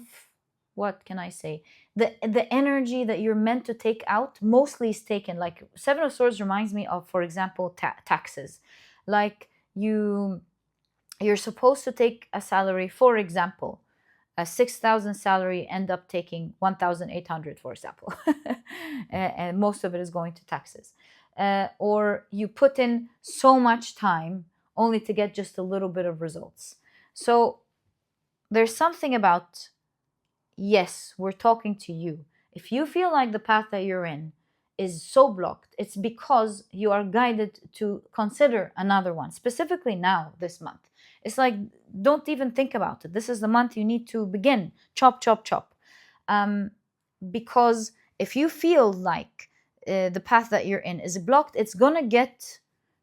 A: what can I say, the energy that you're meant to take out mostly is taken. Like Seven of Swords reminds me of, for example, taxes. Like you're supposed to take a salary, for example, a 6,000 salary, end up taking 1,800, for example. And most of it is going to taxes. Or you put in so much time only to get just a little bit of results. So there's something about, yes, we're talking to you. If you feel like the path that you're in is so blocked, it's because you are guided to consider another one, specifically now, this month. It's like, don't even think about it. This is the month you need to begin. Chop, chop, chop. Because if you feel like the path that you're in is blocked, it's going to get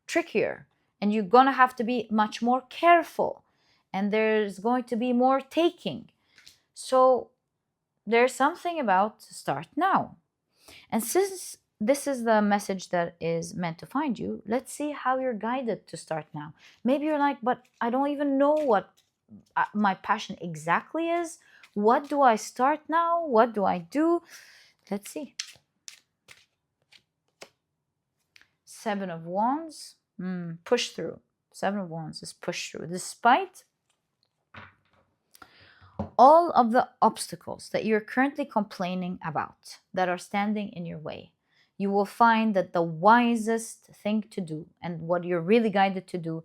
A: trickier. And you're going to have to be much more careful. And there's going to be more taking. So there's something about start now. And since this is the message that is meant to find you, let's see how you're guided to start now. Maybe you're like, but I don't even know what my passion exactly is. What do I start now? What do I do? Let's see. Seven of Wands, push through. Seven of Wands is push through. Despite all of the obstacles that you're currently complaining about that are standing in your way, you will find that the wisest thing to do, and what you're really guided to do,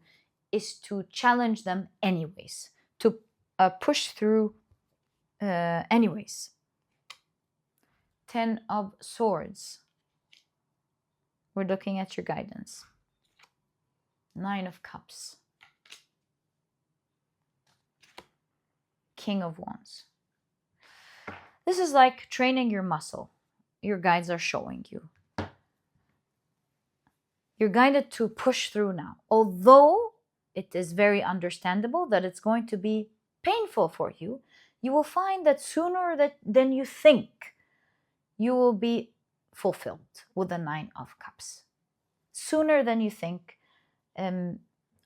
A: is to challenge them anyways, to push through anyways. 10 of Swords. We're looking at your guidance. 9 of Cups. King of Wands. This is like training your muscle. Your guides are showing you. You're guided to push through now. Although it is very understandable that it's going to be painful for you, you will find that sooner than you think, you will be fulfilled with the 9 of Cups. Sooner than you think.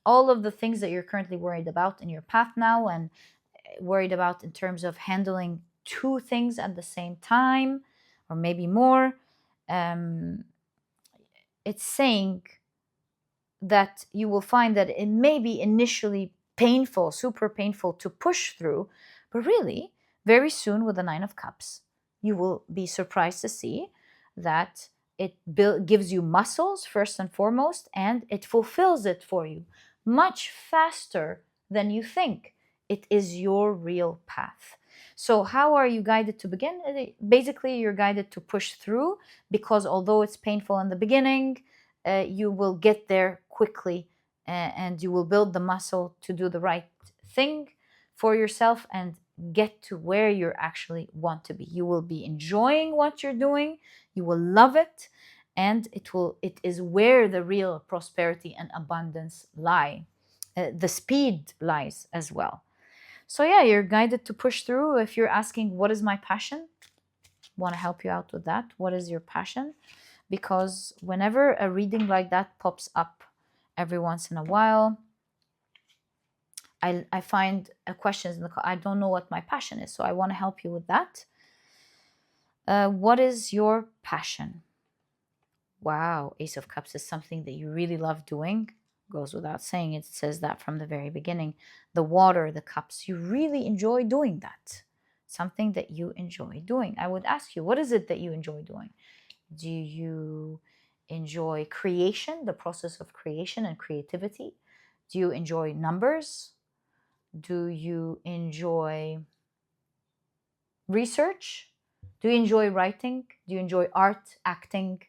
A: All of the things that you're currently worried about in your path now, and worried about in terms of handling 2 things at the same time, or maybe more, it's saying that you will find that it may be initially painful, super painful to push through, but really, very soon with the 9 of Cups, you will be surprised to see that it gives you muscles first and foremost, and it fulfills it for you much faster than you think. It is your real path. So how are you guided to begin? Basically, you're guided to push through, because although it's painful in the beginning, you will get there quickly, and you will build the muscle to do the right thing for yourself and get to where you actually want to be. You will be enjoying what you're doing. You will love it, and it is where the real prosperity and abundance lie. The speed lies as well. So yeah, you're guided to push through. If you're asking, what is my passion? I want to help you out with that. What is your passion? Because whenever a reading like that pops up every once in a while, I find questions in the I don't know what my passion is, so I want to help you with that. What is your passion? Wow, Ace of Cups is something that you really love doing. Goes without saying, it says that from the very beginning. The water, the cups, you really enjoy doing that. Something that you enjoy doing. I would ask you, what is it that you enjoy doing? Do you enjoy creation, the process of creation and creativity? Do you enjoy numbers? Do you enjoy research? Do you enjoy writing? Do you enjoy art, acting,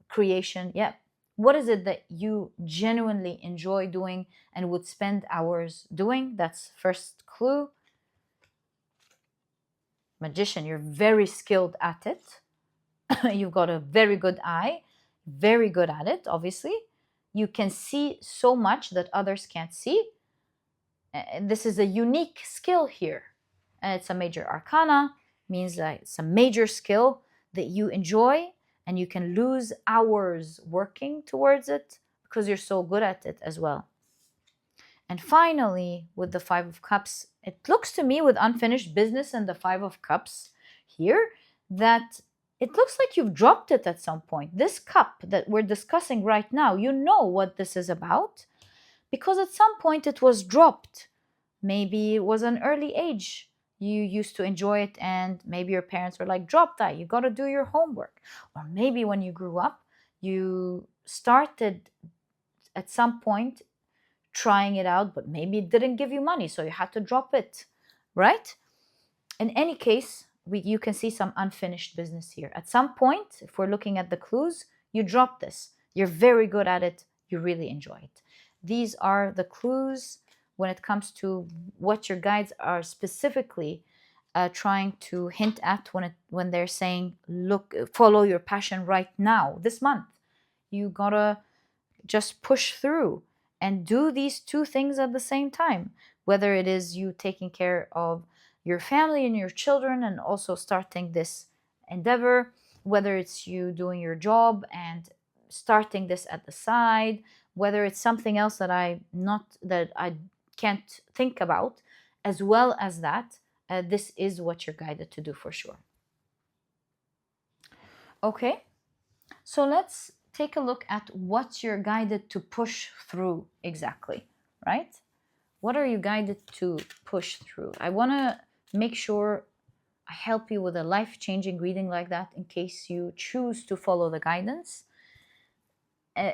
A: creation? Yeah. What is it that you genuinely enjoy doing and would spend hours doing? That's first clue. Magician, you're very skilled at it. You've got a very good eye, very good at it, obviously. You can see so much that others can't see. This is a unique skill here. And it's a major arcana, means that it's a major skill that you enjoy, and you can lose hours working towards it because you're so good at it as well. And finally, with the 5 of Cups, it looks to me, with unfinished business and the 5 of Cups here, that it looks like you've dropped it at some point. This cup that we're discussing right now, you know what this is about, because at some point it was dropped. Maybe it was an early age. You used to enjoy it, and maybe your parents were like, drop that, you got to do your homework. Or maybe when you grew up, you started at some point trying it out, but maybe it didn't give you money, so you had to drop it, right? In any case, you can see some unfinished business here. At some point, if we're looking at the clues, you drop this. You're very good at it. You really enjoy it. These are the clues when it comes to what your guides are specifically trying to hint at when they're saying, look, follow your passion right now, this month. You gotta just push through and do these 2 things at the same time, whether it is you taking care of your family and your children and also starting this endeavor, whether it's you doing your job and starting this at the side, whether it's something else that I can't think about, as well as that, this is what you're guided to do for sure. Okay, so let's take a look at what you're guided to push through exactly, right? What are you guided to push through? I want to make sure I help you with a life-changing reading like that in case you choose to follow the guidance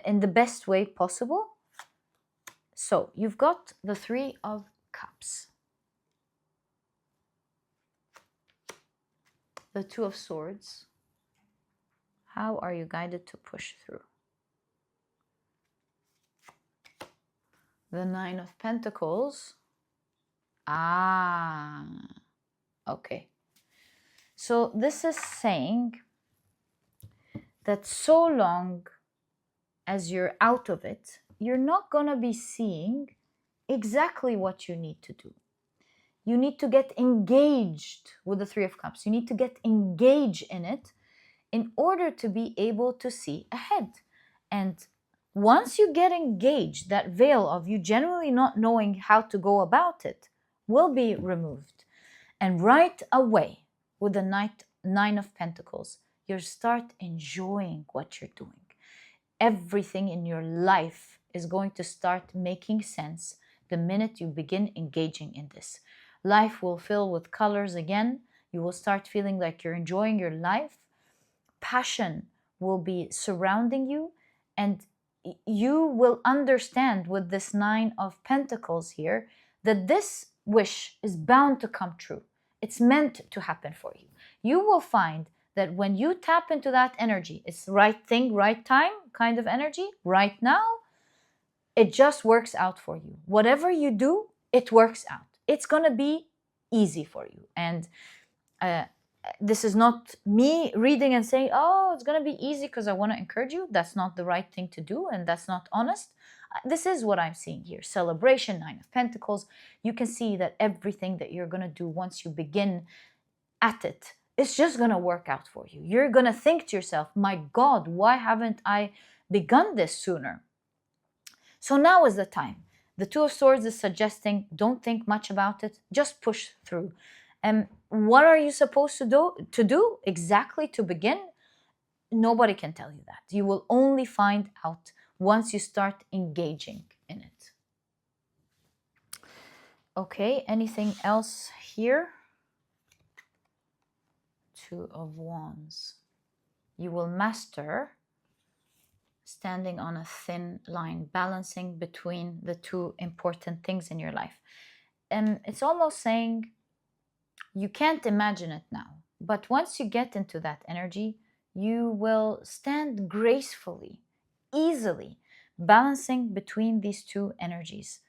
A: in the best way possible. So you've got the Three of Cups, the Two of Swords. How are you guided to push through? The Nine of Pentacles. Okay. So this is saying that so long as you're out of it, you're not going to be seeing exactly what you need to do. You need to get engaged with the Three of Cups. You need to get engaged in it in order to be able to see ahead. And once you get engaged, that veil of you generally not knowing how to go about it will be removed. And right away, with the Nine of Pentacles, you start enjoying what you're doing. Everything in your life is going to start making sense the minute you begin engaging in this. Life will fill with colors again. You will start feeling like you're enjoying your life. Passion will be surrounding you, and you will understand with this Nine of Pentacles here that this wish is bound to come true. It's meant to happen for you. You will find that when you tap into that energy, it's right thing, right time kind of energy, right now, it just works out for you. Whatever you do, it works out. It's going to be easy for you. And this is not me reading and saying, oh, it's going to be easy because I want to encourage you. That's not the right thing to do, and that's not honest. This is what I'm seeing here. Celebration, Nine of Pentacles. You can see that everything that you're going to do once you begin at it, it's just going to work out for you. You're going to think to yourself, my God, why haven't I begun this sooner? So now is the time. The Two of Swords is suggesting don't think much about it, just push through. And what are you supposed to do exactly to begin? Nobody can tell you that. You will only find out once you start engaging in it. Okay, anything else here? Two of Wands. You will master standing on a thin line, balancing between the two important things in your life. And it's almost saying you can't imagine it now, but once you get into that energy, you will stand gracefully, easily, balancing between these two energies.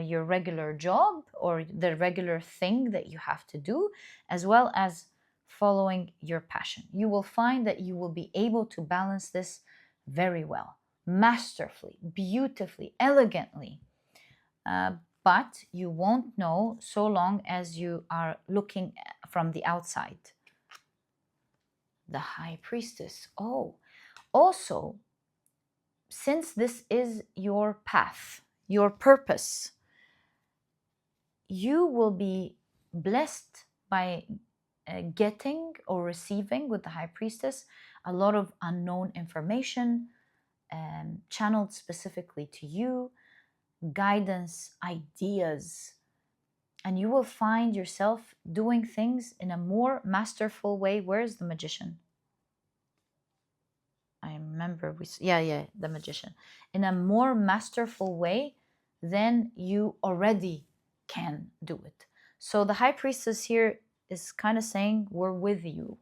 A: Your regular job or the regular thing that you have to do, as well as following your passion. You will find that you will be able to balance this very well, masterfully, beautifully, elegantly. But you won't know so long as you are looking from the outside. The High Priestess. Oh, also, since this is your path, your purpose, you will be blessed by getting or receiving with the High Priestess a lot of unknown information channeled specifically to you, guidance, ideas, and you will find yourself doing things in a more masterful way. Where's the Magician? I remember the Magician. In a more masterful way than you already can do it. So the High Priestess here is kind of saying, we're with you.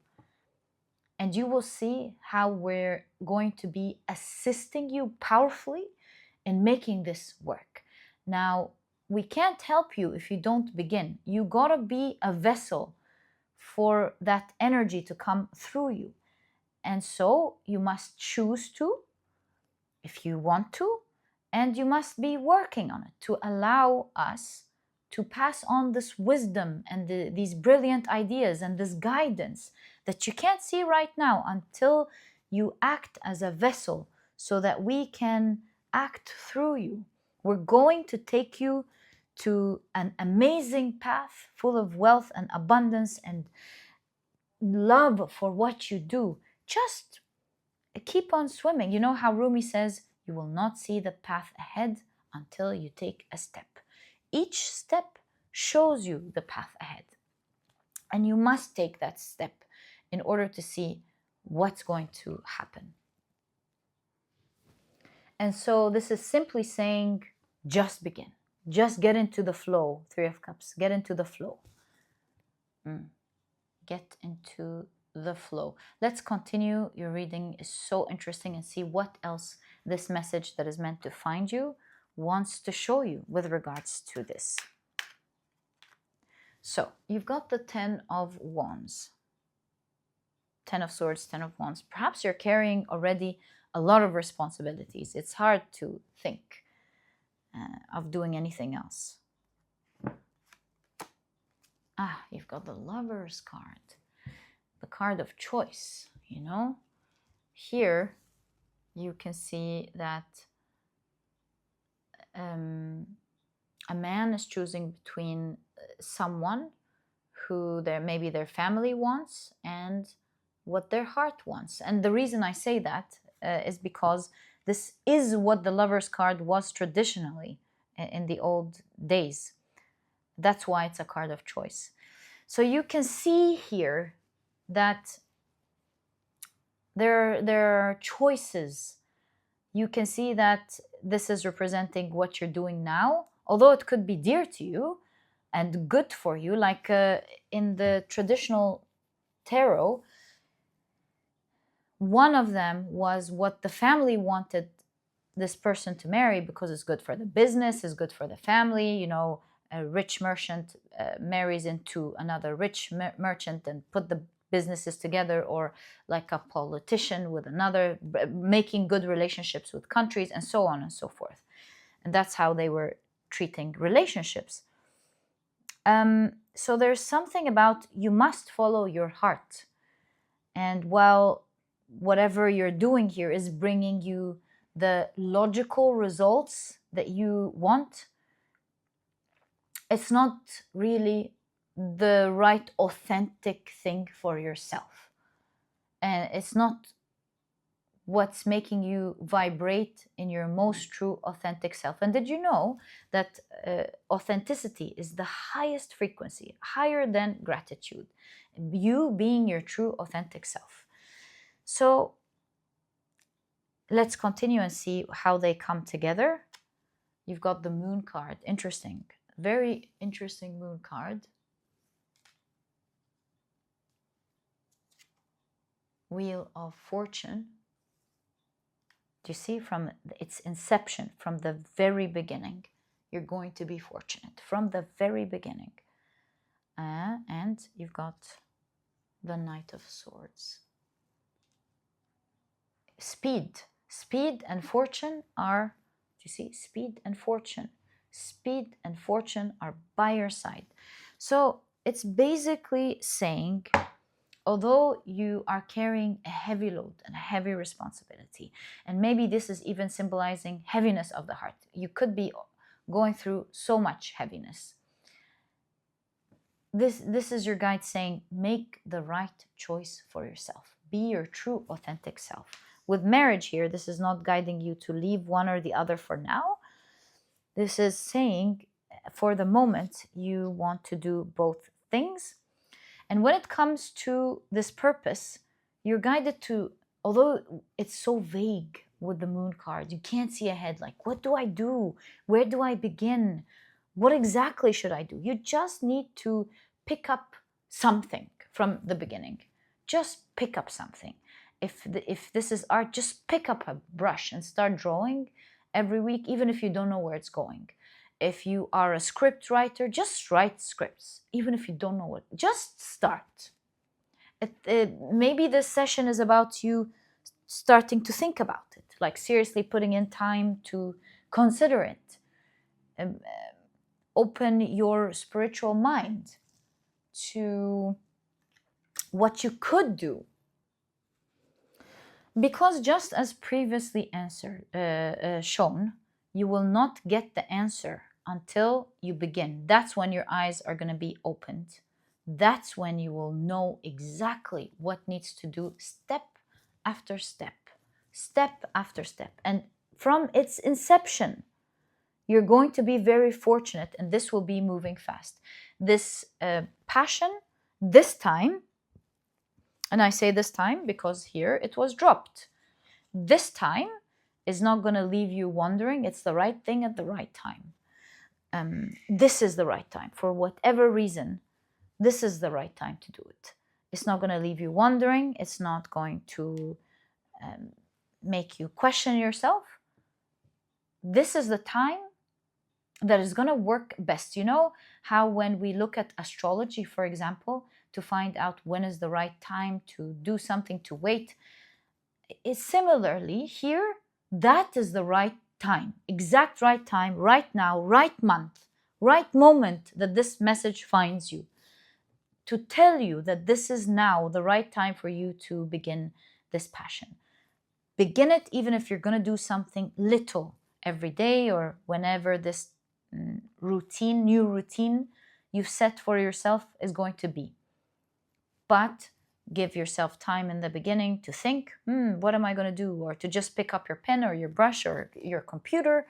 A: And you will see how we're going to be assisting you powerfully in making this work. Now, we can't help you if you don't begin. You gotta be a vessel for that energy to come through you. And so you must choose to, if you want to, and you must be working on it to allow us to pass on this wisdom and these brilliant ideas and this guidance that you can't see right now until you act as a vessel so that we can act through you. We're going to take you to an amazing path full of wealth and abundance and love for what you do. Just keep on swimming. You know how Rumi says, you will not see the path ahead until you take a step. Each step shows you the path ahead. And you must take that step in order to see what's going to happen. And so this is simply saying, just begin. Just get into the flow. Three of Cups. Get into the flow. Get into the flow. Let's continue. Your reading is so interesting, and see what else this message that is meant to find you wants to show you with regards to this. So you've got the 10 of Wands. 10 of Swords, 10 of Wands. Perhaps you're carrying already a lot of responsibilities. It's hard to think of doing anything else. You've got the Lover's card. The card of choice, you know. Here you can see that a man is choosing between someone who maybe their family wants and what their heart wants. And the reason I say that is because this is what the Lover's card was traditionally in the old days. That's why it's a card of choice. So you can see here that there are choices. You can see that this is representing what you're doing now, although it could be dear to you and good for you. Like in the traditional tarot, one of them was what the family wanted this person to marry because it's good for the business, it's good for the family. You know, a rich merchant marries into another rich merchant and put the businesses together, or like a politician with another, making good relationships with countries, and so on and so forth. And that's how they were treating relationships. So there's something about you must follow your heart. And while whatever you're doing here is bringing you the logical results that you want, it's not really the right authentic thing for yourself. And it's not what's making you vibrate in your most true authentic self. And did you know that authenticity is the highest frequency, higher than gratitude? You being your true authentic self. So let's continue and see how they come together. You've got the Moon card. Interesting. Very interesting Moon card. Wheel of Fortune. Do you see, from its inception, from the very beginning, you're going to be fortunate from the very beginning. And you've got the Knight of Swords. Speed and fortune are, do you see, speed and fortune are by your side. So it's basically saying, although you are carrying a heavy load and a heavy responsibility, and maybe this is even symbolizing heaviness of the heart, you could be going through so much heaviness. This is your guide saying, make the right choice for yourself. Be your true authentic self. With marriage here, this is not guiding you to leave one or the other for now. This is saying, for the moment, you want to do both things. And when it comes to this purpose, you're guided to, although it's so vague with the Moon card, you can't see ahead, like, what do I do? Where do I begin? What exactly should I do? You just need to pick up something from the beginning. Just pick up something. If this is art, just pick up a brush and start drawing every week, even if you don't know where it's going. If you are a script writer, just write scripts, even if you don't know what. Just start. Maybe this session is about you starting to think about it, like seriously putting in time to consider it. Open your spiritual mind to what you could do. Because just as previously shown, you will not get the answer until you begin. That's when your eyes are going to be opened. That's when you will know exactly what needs to do, step after step, step after step. And from its inception, you're going to be very fortunate, and this will be moving fast. This passion This time, and I say this time because here it was dropped. This time is not going to leave you wondering. It's the right thing at the right time. This is the right time. For whatever reason, this is the right time to do it. It's not going to leave you wondering. It's not going to make you question yourself. This is the time that is going to work best. You know how when we look at astrology, for example, to find out when is the right time to do something, to wait, it's similarly here, that is the right time, exact right time, right now, right month, right moment that this message finds you, to tell you that this is now the right time for you to begin this passion. Begin it even if you're going to do something little every day or whenever this new routine you've set for yourself is going to be. But give yourself time in the beginning to think, what am I going to do? Or to just pick up your pen or your brush or your computer,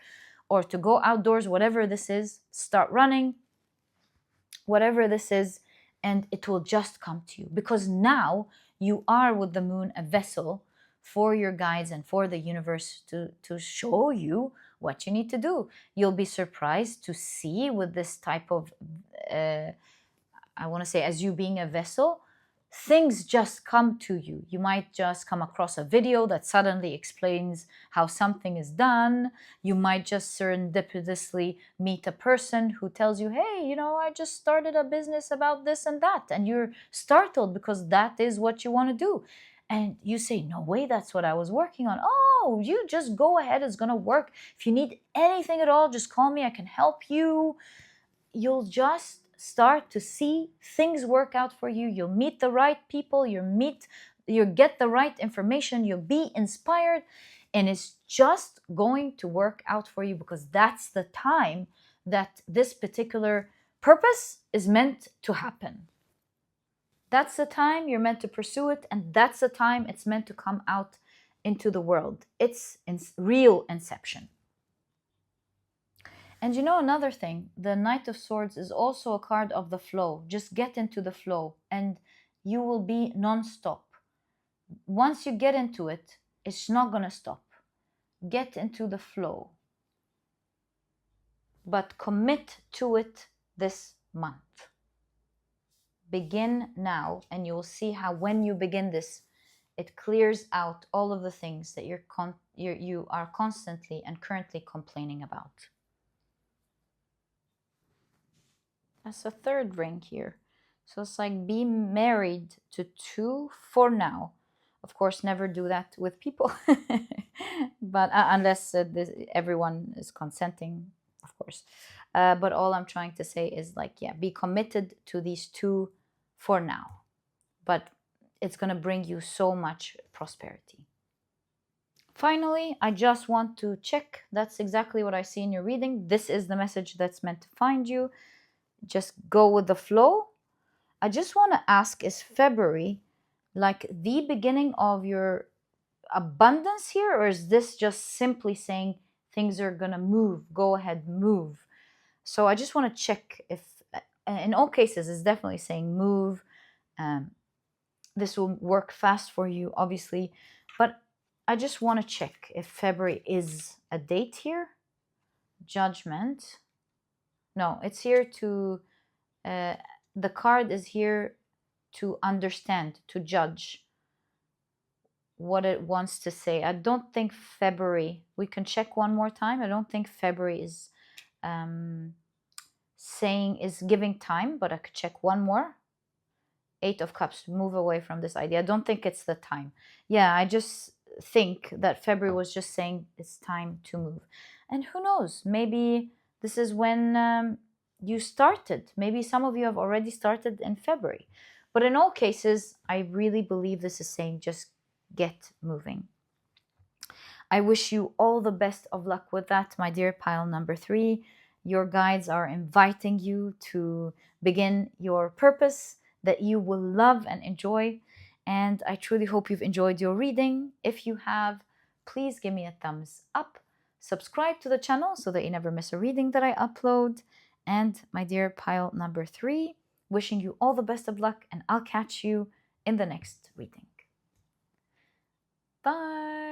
A: or to go outdoors, whatever this is, start running, whatever this is, and it will just come to you. Because now you are with the moon a vessel for your guides and for the universe to show you what you need to do. You'll be surprised to see with this type of, I want to say, as you being a vessel, things just come to you. You might just come across a video that suddenly explains how something is done. You might just serendipitously meet a person who tells you, hey, I just started a business about this and that. And you're startled because that is what you want to do. And you say, no way, that's what I was working on. Oh, you just go ahead, it's going to work. If you need anything at all, just call me, I can help you. You'll just start to see things work out for you. You'll meet the right people, you'll get the right information, you'll be inspired, and it's just going to work out for you because that's the time that this particular purpose is meant to happen. That's the time you're meant to pursue it, and that's the time it's meant to come out into the world. It's real inception. And another thing, the Knight of Swords is also a card of the flow. Just get into the flow and you will be non-stop. Once you get into it, it's not going to stop. Get into the flow. But commit to it this month. Begin now, and you will see how when you begin this, it clears out all of the things that you are constantly and currently complaining about. That's a third ring here. So it's like be married to two for now. Of course, never do that with people. But unless everyone is consenting, of course. But all I'm trying to say is be committed to these two for now. But it's going to bring you so much prosperity. Finally, I just want to check. That's exactly what I see in your reading. This is the message that's meant to find you. Just go with the flow. I just want to ask, is February like the beginning of your abundance here, or is this just simply saying things are gonna move, go ahead, move? So I just want to check if, in all cases, it's definitely saying move. This will work fast for you, obviously, but I just want to check if February is a date here. Judgment. No, it's here to, the card is here to understand, to judge what it wants to say. I don't think February, we can check one more time. I don't think February is is giving time, but I could check one more. 8 of Cups, move away from this idea. I don't think it's the time. Yeah, I just think that February was just saying it's time to move. And who knows, maybe this is when you started. Maybe some of you have already started in February. But in all cases, I really believe this is saying just get moving. I wish you all the best of luck with that, my dear pile number 3. Your guides are inviting you to begin your purpose that you will love and enjoy. And I truly hope you've enjoyed your reading. If you have, please give me a thumbs up. Subscribe to the channel so that you never miss a reading that I upload. And my dear pile number 3, wishing you all the best of luck, and I'll catch you in the next reading. Bye.